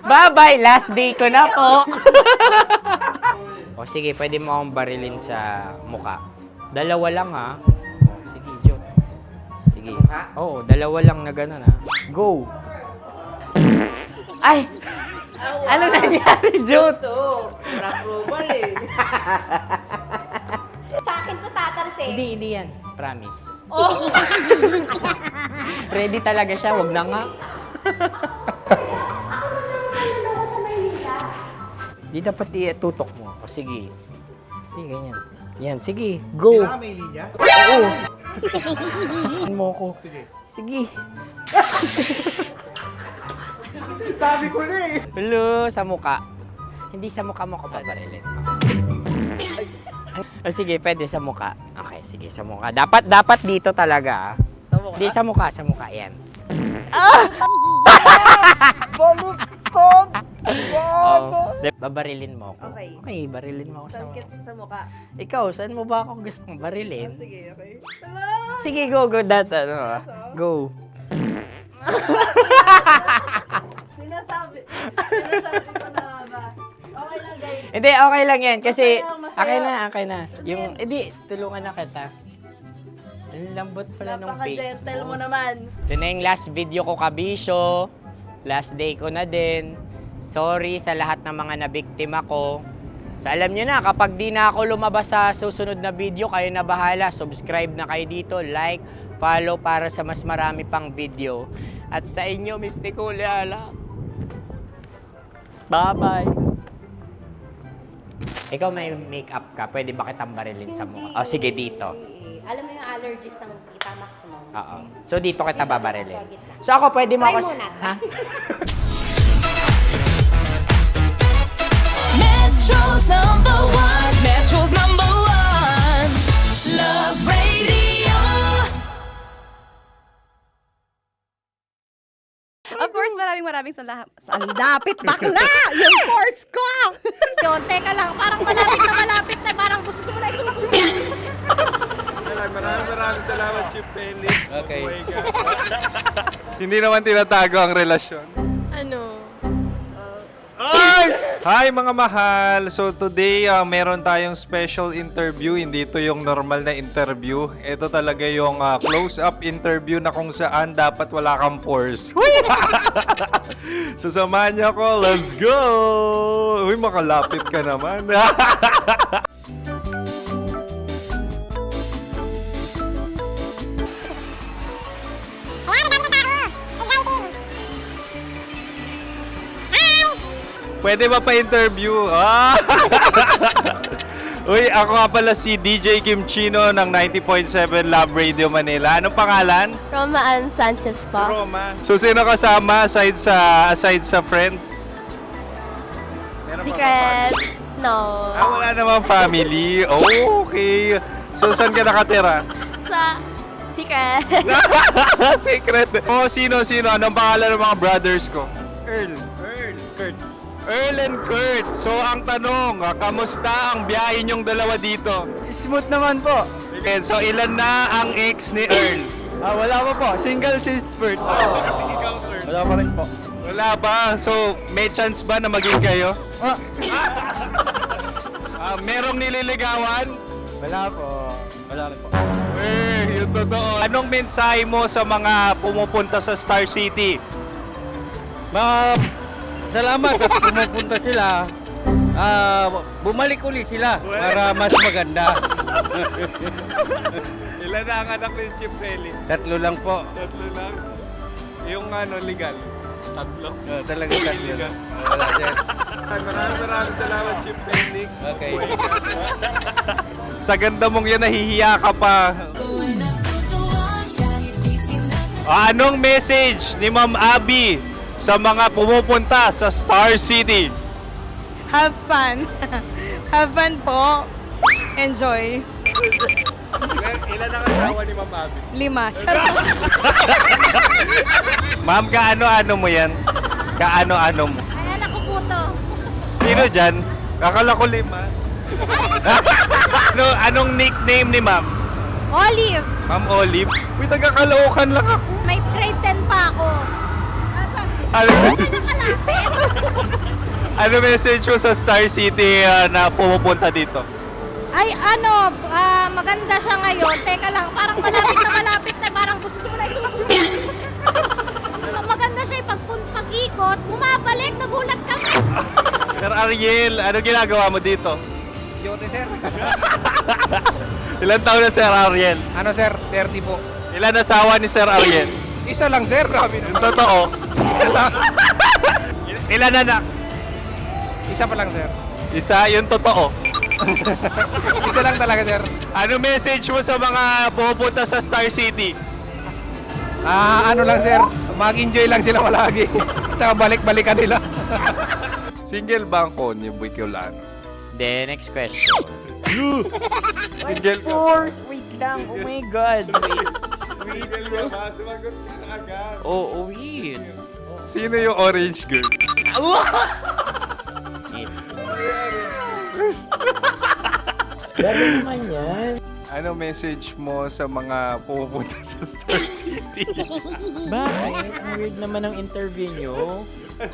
Bye-bye, last day ko na po. O sige, pwede mo akong barilin sa muka. Dalawa lang ha. O, sige, Jot. Sige. Oo, dalawa lang na gano'n ha. Go! Ay! Ano nangyari, Jot? Approval eh. Sa akin to tatalsik. Hindi yan. Promise. Oh. Ready talaga siya, wag na nga. Di dapat tutok mo. O sige. Hindi, ganyan. Yan, sige. Go. Kailangan may linya? Oo. mo ko. Sige. Sabi ko na eh. Hello, sa muka. Hindi sa muka mo ko babarilin. O sige, pwede sa muka. Okay, sige, sa muka. Dapat dito talaga. Sa muka? Hindi, sa muka, yan. Baluktot! Babarilin mo ako. Okay. Okay, barilin mo ako sa muka. Sa mukha. Ikaw, saan mo ba ako gustong barilin? Sige, okay. Sige, go. Go. Sinasabi ko na ba? Okay lang, guys. Hindi, okay lang yan. Kasi, Masaya. okay na. Yung, hindi, tulungan na kita. Ang lambot pala nung face Napaka-gentle mo. mo naman. Ito na yung last video ko, kabisyo. Last day ko na din. Sorry sa lahat ng mga nabiktima ko. So alam nyo na, kapag di na ako lumabas sa susunod na video, kayo na bahala. Subscribe na kayo dito, like, follow para sa mas marami pang video. At sa inyo, Mistiko Leala. Bye-bye. Ikaw may makeup ka, pwede ba kitang barilin sa mukha? O sige, dito. Alam mo yung allergies ng Tita Max mo? Oo. So dito kita babarilin. So ako, pwede mo Try ako... muna. Ha? Metro's number one. Metro's number one. Love Radio. Of course, maraming salamat. Ang lapit bakla! Yung course ko! Yun, teka lang, parang malapit na, parang gusto mo na isulat. Maraming salamat, Chief Felix. Okay. Oh my God. Hindi naman tinatago ang relasyon. Ano? Ay! Hi mga mahal! So today, meron tayong special interview. Hindi ito yung normal na interview. Ito talaga yung close-up interview na kung saan dapat wala kang pores. So samahan niyo ako. Let's go! Uy, makalapit ka naman. Pwede ba pa-interview? Uy, ako nga pala si DJ Kim Chino ng 90.7 Love Radio Manila. Anong pangalan? Roma Ann Sanchez po. Roma. So, sino kasama aside sa friends? Meron pa ba Secret. family? No. Wala namang family. Oh, okay. So, saan ka nakatira? Sa secret. Secret. Oh, sino? Anong pangalan ng mga brothers ko? Earl, Kurt. Earl and Kurt. So, ang tanong, kamusta ang biyahe niyong dalawa dito? Smooth naman po. Okay, so, ilan na ang ex ni Earl? Wala pa po. Single since birth. Wala pa rin po. Wala ba? So, may chance ba na maging kayo? Merong nililigawan? Wala po. Wala rin po. Yung totoo. Anong mensahe mo sa mga pumupunta sa Star City? Salamat at pumupunta sila. Bumalik ulit sila para mas maganda. Ilan na ang anak ni Chief Felix? 3 lang po. 3 lang. Yung legal? 3. Talaga 3 lang. Wala sir. Maraming salamat, Chief Felix. Okay. Sa ganda mong yan, nahihiya ka pa. Anong message ni Ma'am Abby sa mga pumupunta sa Star City? Have fun. Have fun po. Enjoy. Ilan ang asawa ni Ma'am Abby? 5. Charot. Ma'am, kaano-ano mo yan? Kaano-ano mo? Ay, anak ko po to. Sino dyan? Akala ko 5. Anong nickname ni Ma'am? Olive. Ma'am Olive? Uy, taga-Caloocan lang ako. May grade 10 pa ako. Ano? Nakala Ano message mo sa Star City na pumupunta dito? Ay, ano, maganda siya ngayon. Teka lang, parang malapit na, parang gusto mo na isumakot. Maganda siya, pag-ikot, bumabalik, nagulat kami. Sir Ariel, ano ginagawa mo dito? Yote, sir. Ilan taon na Sir Ariel? Ano, sir? 30 po. Ilan asawa ni Sir Ariel? Isa lang, sir. Grabe na. Yung totoo? Isa lang. Ilan anak? Isa pa lang, sir. Isa, yung totoo. Isa lang talaga, sir. Ano message mo sa mga pupunta sa Star City? Ano lang, sir. Mag-enjoy lang sila palagi. Tsaka balik-balikan nila. Single ba ang Konyo, Boy Kiolano? Then, next question. Single ka? Wait lang. Oh my God. Wait. Sumagot ka na agad. Oh, wait. Sino yung orange girl? Grabe naman yan. Ano message mo sa mga pumupunta sa Star City? Bakit? Ang weird naman ng interview nyo.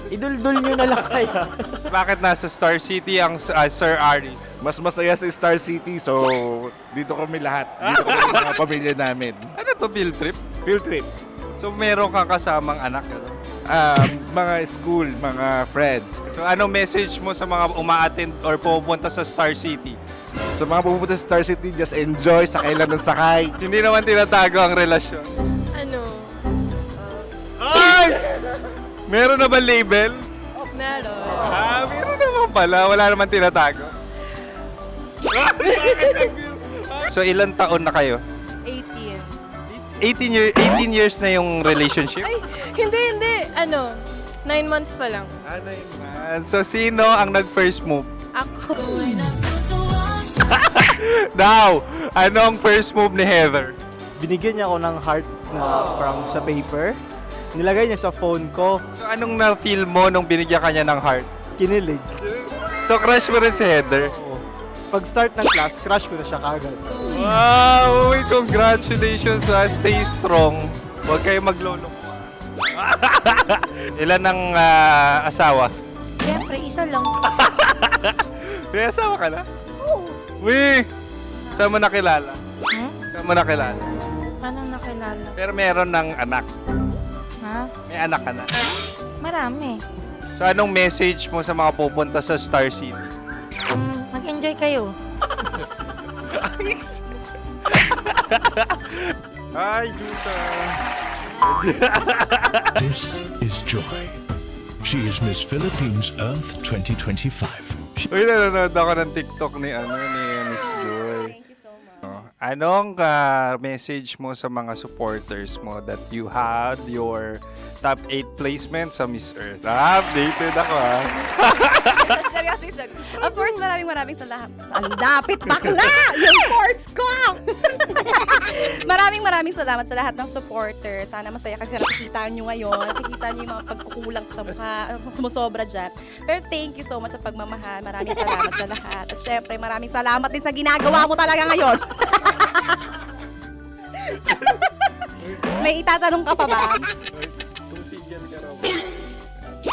Iduldul nyo na lang kaya. Bakit nasa Star City ang Sir Aris? Mas masaya sa Star City, so dito kami lahat. Dito kami yung mga pamilya namin. Ano to, field trip? Field trip. So meron kang kasamang anak? Ano? Mga school, mga friends. So ano message mo sa mga uma-attend or pumupunta sa Star City? Sa mga pupunta sa Star City, just enjoy, sakay lang ng sakay. Hindi naman tinatago ang relasyon. Ano? Ay! Meron na ba label? Meron. Meron naman pala. Wala naman tinatago. So ilan taon na kayo? 18. 18 years na yung relationship? Ay, hindi. Ano, 9 months pa lang. So sino ang nag-first move? Ako. Now, ano ang first move ni Heather? Binigyan niya ako ng heart na from sa paper. Nilagay niya sa phone ko. So anong na-feel mo nung binigyan ka niya ng heart? Kinilig. So crush mo rin si Heather? Pag start ng class, crush ko na siya kagad. Wow! Uy, congratulations! Stay strong. Huwag kayo maglolo. Ilan ang asawa? Siyempre, isa lang. May asawa ka na? Oo. Uy! Saan mo nakilala? Saan mo nakilala? Paano nakilala? Pero meron ng anak. Ha? May anak ka na. Marami. So anong message mo sa mga pupunta sa Star City? Mag-enjoy kayo. Hi, Jusa! This is Joy. She is Miss Philippines Earth 2025. Uy, nanonood ako ng TikTok ni Miss Joy. Thank you so much. Anong message mo sa mga supporters mo that you had your top 8 placement sa Miss Earth? Updated ako Seryoso. Of course, maraming salamat. Ang lapit bakla! Yung course ko! maraming salamat sa lahat ng supporters. Sana masaya kasi nakikita nyo ngayon. Nakikita nyo yung mga pagkukulang ko sa mukha. Sumusobra dyan. Pero thank you so much sa pagmamahal. Maraming salamat sa lahat. At syempre, maraming salamat din sa ginagawa mo talaga ngayon. May itatanong ka pa ba?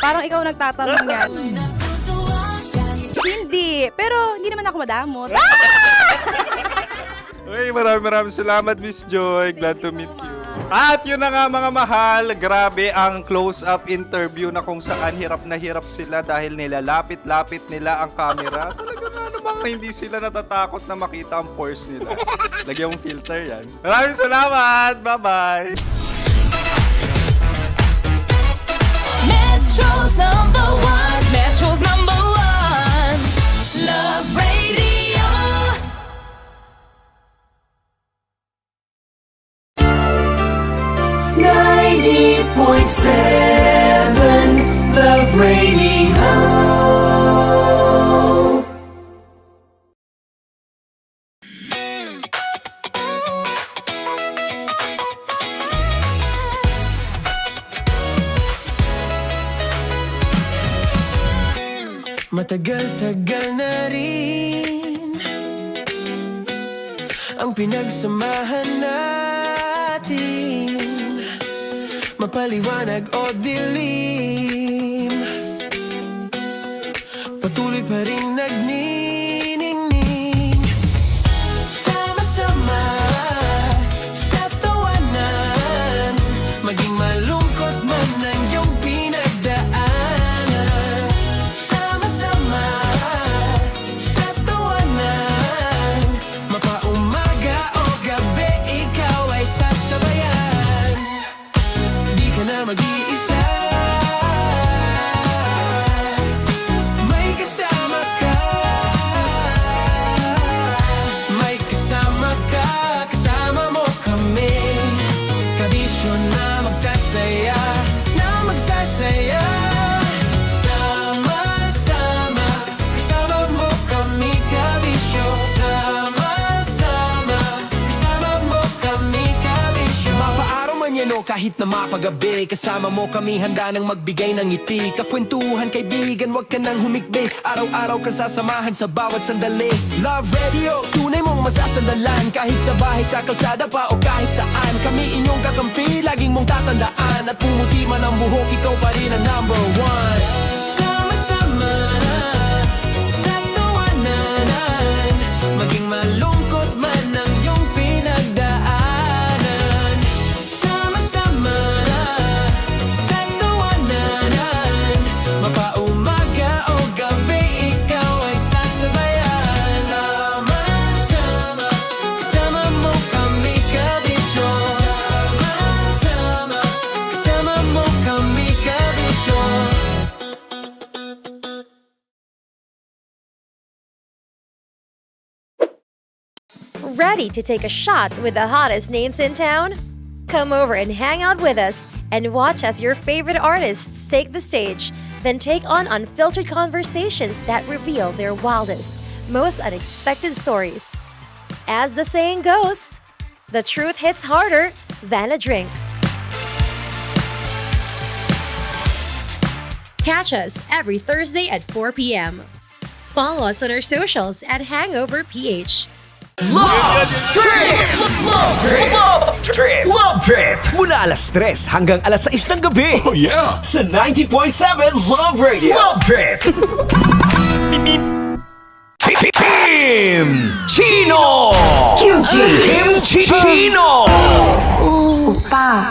Parang ikaw nagtatanong yan. Hindi. Pero hindi naman ako madamot. Uy, maraming salamat, Miss Joy. Glad to meet you. At yun na nga mga mahal, grabe ang close-up interview na kung saan hirap na hirap sila dahil nilalapit-lapit nila ang camera. Talagang ano bang hindi sila natatakot na makita ang pores nila. Lagyan mong filter yan. Maraming salamat! Bye-bye! Metro's #1, Metro's #1, Love Radio. Love Radio. Matagal-tagal na rin ang pinagsamahan natin, mapaliwanag o dilim. patuloy pa rin nagniningning. Sama-sama sa tawanan, maging malungkot man ang iyong pinagdaanan. Sama-sama sa tawanan, mapaumaga o gabi, ikaw ay sasabayan. Di ka na mag-iisa, may kasama ka. May kasama ka, kasama mo kami. Kabisyo na magsasaya, na magsasaya. Sama-sama, kasama mo kami, kabisyo. Sama-sama, kasama mo kami, kabisyo. Mapaaraw man yan o kahit na mapagabi, kasama mo kami, handa nang magbigay ng ngiti. Kakwentuhan, kaibigan, wag ka nang humikbi. Araw-araw ka sasamahan sa bawat sandali. Love Radio, tunay mong masasandalan. Kahit sa bahay, sa kalsada pa o kahit saan, kami inyong kakampi, laging mong tatandaan. At pumuti man ang buhok, ikaw pa rin ang number one. Sama-sama sa tawanan, maging malungkot man ang iyong pinagdaanan. Sama-sama sa tawanan, mapaumaga o gabi, ikaw ay sasabayan. Sama-sama, kasama mo kami, kabisyo. Sama-sama, kasama mo kami, kabisyo. Ready to take a shot with the hottest names in town? Come over and hang out with us and watch as your favorite artists take the stage, then take on unfiltered conversations that reveal their wildest, most unexpected stories. As the saying goes, the truth hits harder than a drink. Catch us every Thursday at 4 p.m. Follow us on our socials at Hangover PH. Love Trip! Love Trip! Love Trip! Love Trip! Mula alas 3 hanggang alas 6 ng gabi. Oh yeah! Sa 90.7 Love Radio. Love Trip! Kim Chino! Kim Chino! Opa.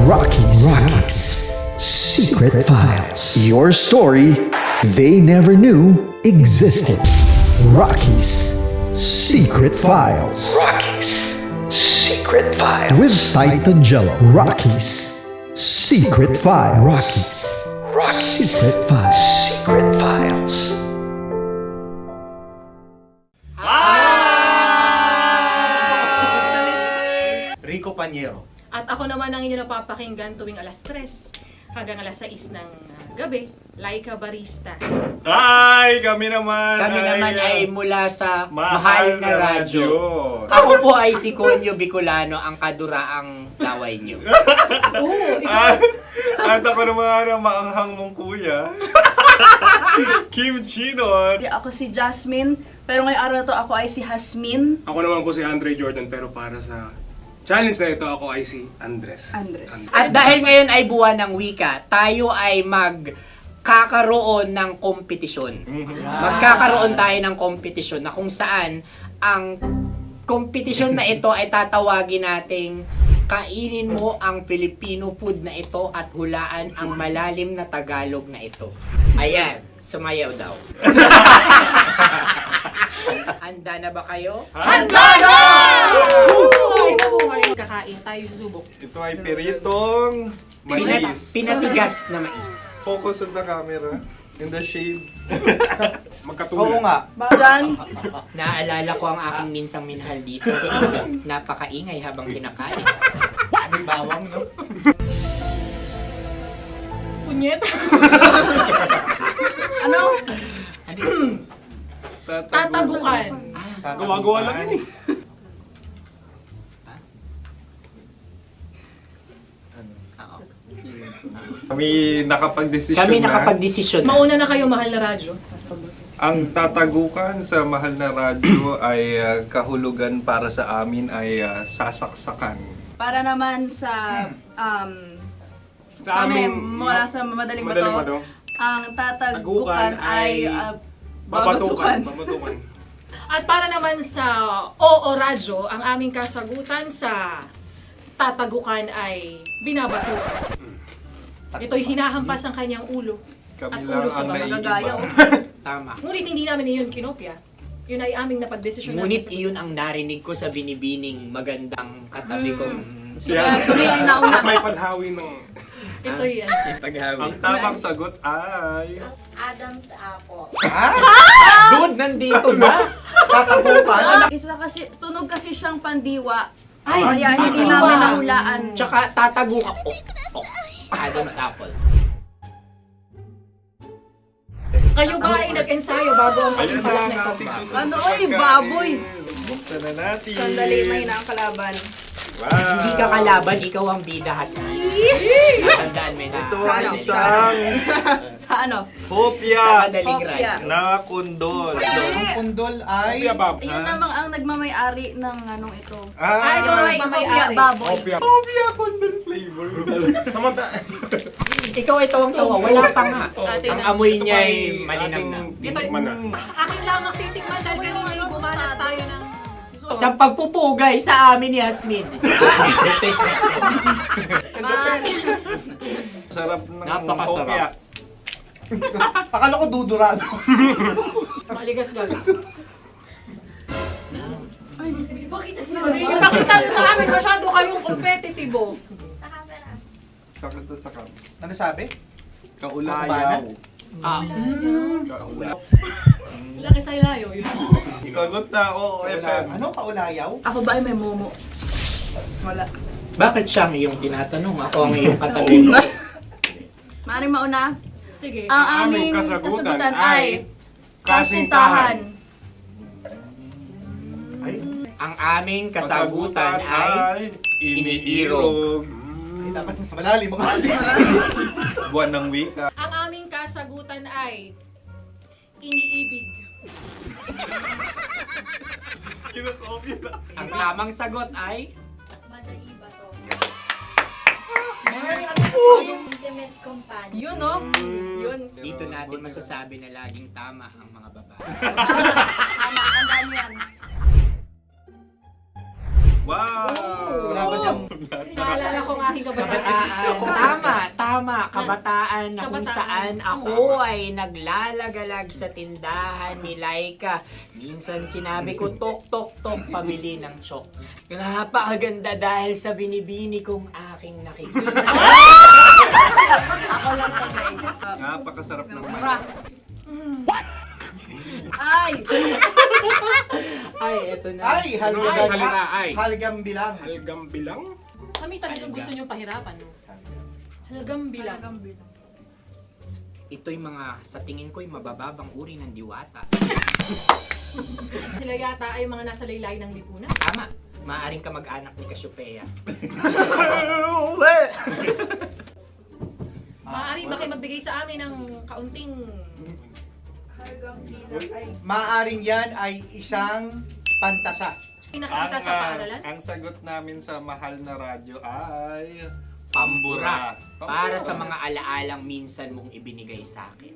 Rockies. Secret Files. Your story they never knew existed. Rockies. Secret Files. Secret Files. With Titan Jello. Rockies. Secret Files. Rockies. Secret Files. Secret Files. Rico Panyero. At ako naman ang inyo napapakinggan tuwing alas 3 hanggang alas 6 ng gabi, Laika Barista. Ay, kami naman. Kami naman ay mula sa Mahal na Radyo. Ako po ay si Conyo Bicolano, ang kaduraang laway nyo. At ako naman ang maanghang mong kuya. Kim Chino. Ako si Jasmine, pero ngayong araw na to ako ay si Hasmin. Ako naman po si Andre Jordan, pero para sa challenge na ito, ako ay si Andres. At dahil ngayon ay buwan ng wika, tayo ay magkakaroon ng kompetisyon. Magkakaroon tayo ng kompetisyon na kung saan ang kompetisyon na ito ay tatawagin nating kainin mo ang Filipino food na ito at hulaan ang malalim na Tagalog na ito. Ayan, sumayaw daw. Handa na ba kayo? Handa na! Kakain tayo, subok. Ito ay piritong mais. Pinatigas na mais. Focus on the camera. In the shade. Oo nga. Diyan. Naalala ko ang aking minsang minahal dito. Napakaingay habang kinakain. May bawang, no? Punyet. Ano? Tatagukan. Gawa-gawa lang yun eh. Kami nakapag-desisyon Kami nakapag-desisyon na. Mauna na kayo, Mahal na Radyo. Ang tatagukan sa mahal na radyo ay kahulugan para sa amin ay sasaksakan. Para naman sa Sa amin, amin, mula sa madaling Madaling bato, Bato, ang tatagukan tagukan ay babatukan. babatukan. At para naman sa Oo Radyo, ang aming kasagutan sa tatagukan ay binabatukan. Ito'y hinahampas ang kanyang ulo. Kami At lang ulo sa ang baba. Nagagaya, naiiba. Tama. Ngunit hindi namin iyon kinopya. Yun ay aming napagdesisyon Ngunit iyon ang narinig ko sa binibining magandang katabi kong Kami ay nauna. May panhawi ng... Ito'y Ang tamang sagot ay... Adam's apple. Dude, nandito ba? Tatagukan? Isa kasi, tunog kasi siyang pandiwa. Ay, Kaya hindi namin nahulaan. Tsaka tatagukan. Adam's apple. Kayo ba ay nag-ensayo bago ang Ayun na pagbalak ang na ito? ating susunod Ano, na oy, pagkain. baboy. Buksan na natin. Sandali, may na ang kalaban. Wow. Hindi ka kalaban, ikaw ang bida, Hasmi. Natandaan mo na. Ito ay isang Sa ano? hopya Madaling Hopya. na kundol. Hindi. Pundol ay... Yun namang ang nagmamayari ng anong ito. Ah, Ito ay hopya, baboy. hopya kundol flavor. Samanta... Ikaw ay tawang-tawa, wala pa nga. Ate Ang na. amoy niya ay malinam na. Ito'y akin lang ang titikman dahil kayo ay bumanat tayo ng... Sa pagpupugay sa amin ni Hasmin. Sarap ng Napakasarap. hopya. Akala ko dudurado. Maligas gaga. Ipakita nyo sa amin, masyado kayong competitive. Sakit to sa kam. Ano sabi? Kaulayaw. Laki sa ilayo yun. Sagot na, oo, FM. Ano? Kaulayaw? Ako ba ay may momo? Wala. Bakit siya ang iyong tinatanong? Ako ang iyong katabi. Maaaring mauna. Sige. Ang aming kasagutan ay kasintahan. Ang aming kasagutan ay iniirog. Dapat sa malalim mga Buwan ng wika. Ang aming kasagutan ay iniibig. ang tamang sagot ay Madali ba to? Intimate companion. Yun, no? Yun. dito natin masasabi na laging tama ang mga babae. Tama, tandaan mo yan. Wow! Wala ba dyan? Naalala ko ang aking kabataan. Kabataan. Tama. Kabataan na kung Kabataan. saan ako ay naglalagalag sa tindahan ni Laika. Minsan sinabi ko, tok, tok, tok, pamili ng chok. Napakaganda dahil sa binibini kong aking nakikita. Ako lang siya, guys. Napakasarap ng Mura. Ay! Ay, eto na. Ay, Ay, salita ay. halgam bilang. Halgam bilang? Kami talagang gusto nyo pahirapan, no? Halagang bilang. Ito'y mga, sa tingin ko'y mabababang uri ng diwata. Sila yata ay mga nasa laylay ng lipunan. Tama. Maaring ka mag-anak ni Cassiopeia. Maaari ba kayo magbigay sa amin ng kaunting... Maaring yan ay isang pantasa. Nakikita sa paaralan? Ang sagot namin sa mahal na radyo ay... Pambura. Para sa mga alaalang minsan mong ibinigay sa akin.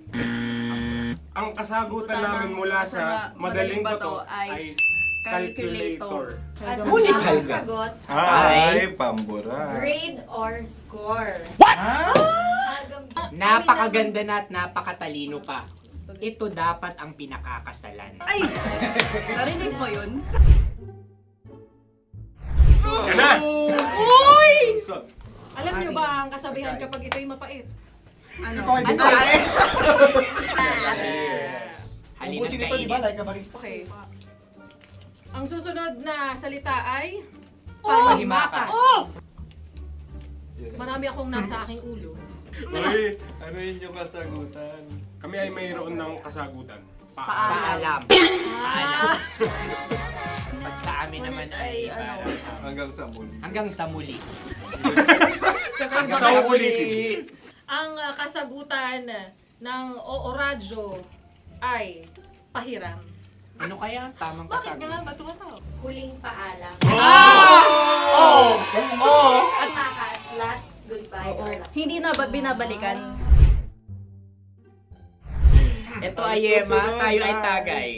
Ang kasagutan namin mula sa Madaling Bato ay calculator. Ulit halga. Sagot, Ay, pambura. grade or score. Napakaganda na at napakatalino pa. Ito dapat ang pinakakasalan. Ay! Narinig mo yun? Yan na! Uy! Alam niyo ba ang kasabihan kapag ito'y mapait? Ano? Ito ay bigay. Cheers! Halina't Ubusin ito, di ba? kainin. Like a barista. Okay. Ang susunod na salita ay... Panghimakas. Marami akong nasa aking ulo. Uy, ano yun yung kasagutan? Kami ay mayroon ng kasagutan. Paalam. Paalam. Pag sa amin naman ay Hanggang sa muli. hanggang sa muli. Sa uulitin. Ang kasagutan ng Oo Radyo ay pahiram. Ano kaya ang tamang Bakit kasagutan? nga ba tumatawa? Huling paalam. At Last goodbye. or last- hindi na ba binabalikan? Ito ay Yema, tayo ay Tagay.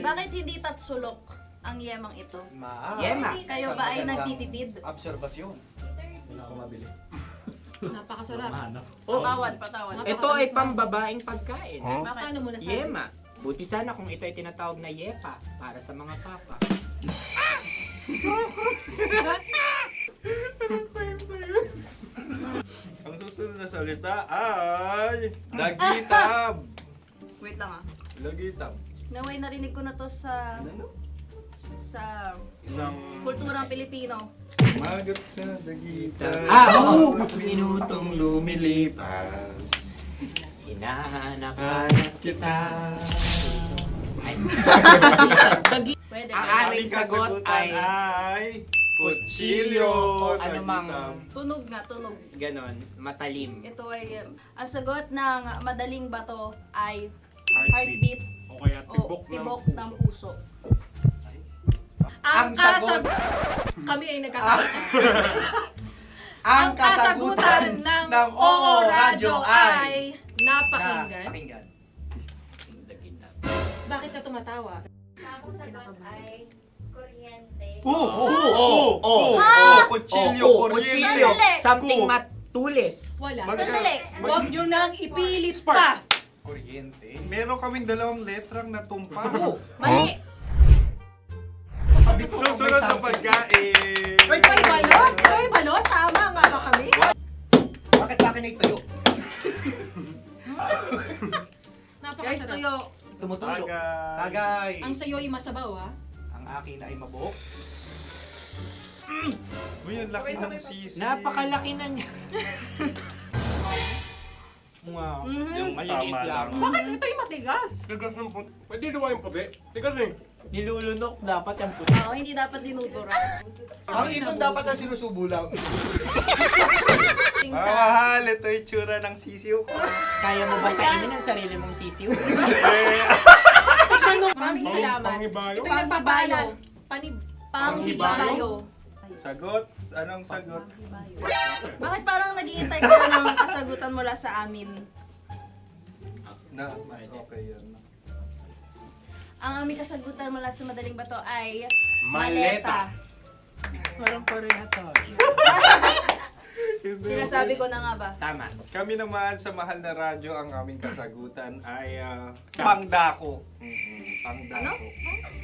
Bakit hindi tatsulok ang yemang ito? Yema. Kayo ba ay nagtitipid? Obserbasyon. Napakasarap. Patawad. Ito ay pambabaeng pagkain. Bakit? Ano mo nasabi? Yema. Buti sana kung ito ay tinatawag na yepa para sa mga papa. Ang susunod na salita ay dagitab. Wait lang ah. Dagitab. Naway narinig ko na to sa Isang kulturang Pilipino. magat sa dagitab. Minutong lumilipas. Hinahanap-hanap kita. Pwede. Ang aming sagot ay kutsilyo o anumang Tunog nga, tunog. ganon, matalim. Ito ay, ang sagot ng madaling bato ay heartbeat O kaya o tibok ng puso. Ang kami ay nagkakasa. Ang kasagutan ng Oo Radyo ay napakinggan. Bakit ka tumatawa? Ang sagot ay kuryente. Kutsilyo, kuryente. Sandali. Something matulis. Wala. Sandali. Huwag nyo nang ipilit pa. Kuryente. Meron kaming dalawang letrang natumpa. Mali. Susunod na pagkain. Ay, balot! Ay, balot! Tama nga ba kami? Bakit sa akin ay tuyo? Guys, Napakasarap. tuyo. Tumutulo. Tagay. Tagay. Ang sayo ay masabaw, ha? Ang akin ay mabuhok. Uy, ang laki ng sisi. Napakalaki na niya. Yung maliliit Tama lang. Bakit ito yung matigas? Tigas ng puti. Pwede luwa yung puti. Tigas eh. Nilulunok dapat yung puti. Oo, hindi dapat dinudura. Ang ibon dapat ang sinusubo lang. Mahal, ito yung tsura ng sisiw ko. Kaya mo ba kainin ang sarili mong sisiw? Maraming salamat. Pangibayo. Ito yung nagpapalan. Panghibayo. Sagot? Anong sagot? Bakit parang nag-iintay ka ng kasagutan mula sa amin? Na, mas okay yan. Ang aming kasagutan mula sa madaling bato ay Maleta. Parang koreato. Sinasabi ko na nga ba? Tama. Kami naman sa mahal na radyo, ang aming kasagutan ay pangdako. Pangdako.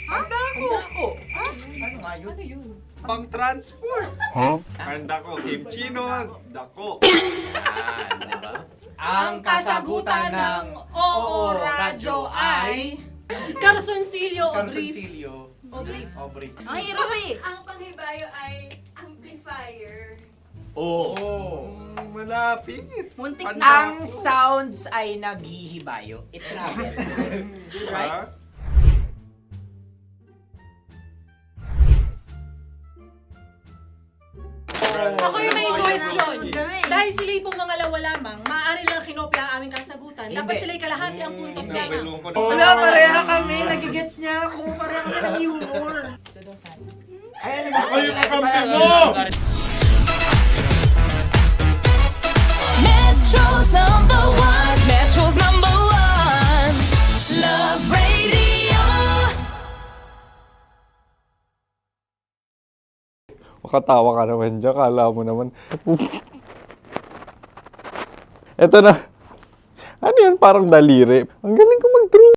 Pangdako. Ano nga yun? Ano yun? Pang-transport. Pangdako, kimchino, dako. Diba? Ang kasagutan ng Oo Radyo ay Carsoncillo o Brief. Obrief. Ang hirap eh. Ang panghibayo ay amplifier. Malapit. Muntik Panda- na. Ang sounds ay naghihibayo. It travels. Diba? Ako yung may question. Kami. Dahil sila'y pong mga lawa lamang, maaari lang kinopya ang aming kasagutan. Dapat Hindi. sila'y kalahati ang puntos Hindi, lamang. loko na. Wala, pareha kami. Nagigets niya ako. Pareha kami ng humor. Ayan, Ako yung kakampi mo! Metro's number one. Metro's number one. Love Radio. Makatawa ka naman dyan. Kala mo naman. Eto na. Ano yan? Parang daliri. Ang galing ko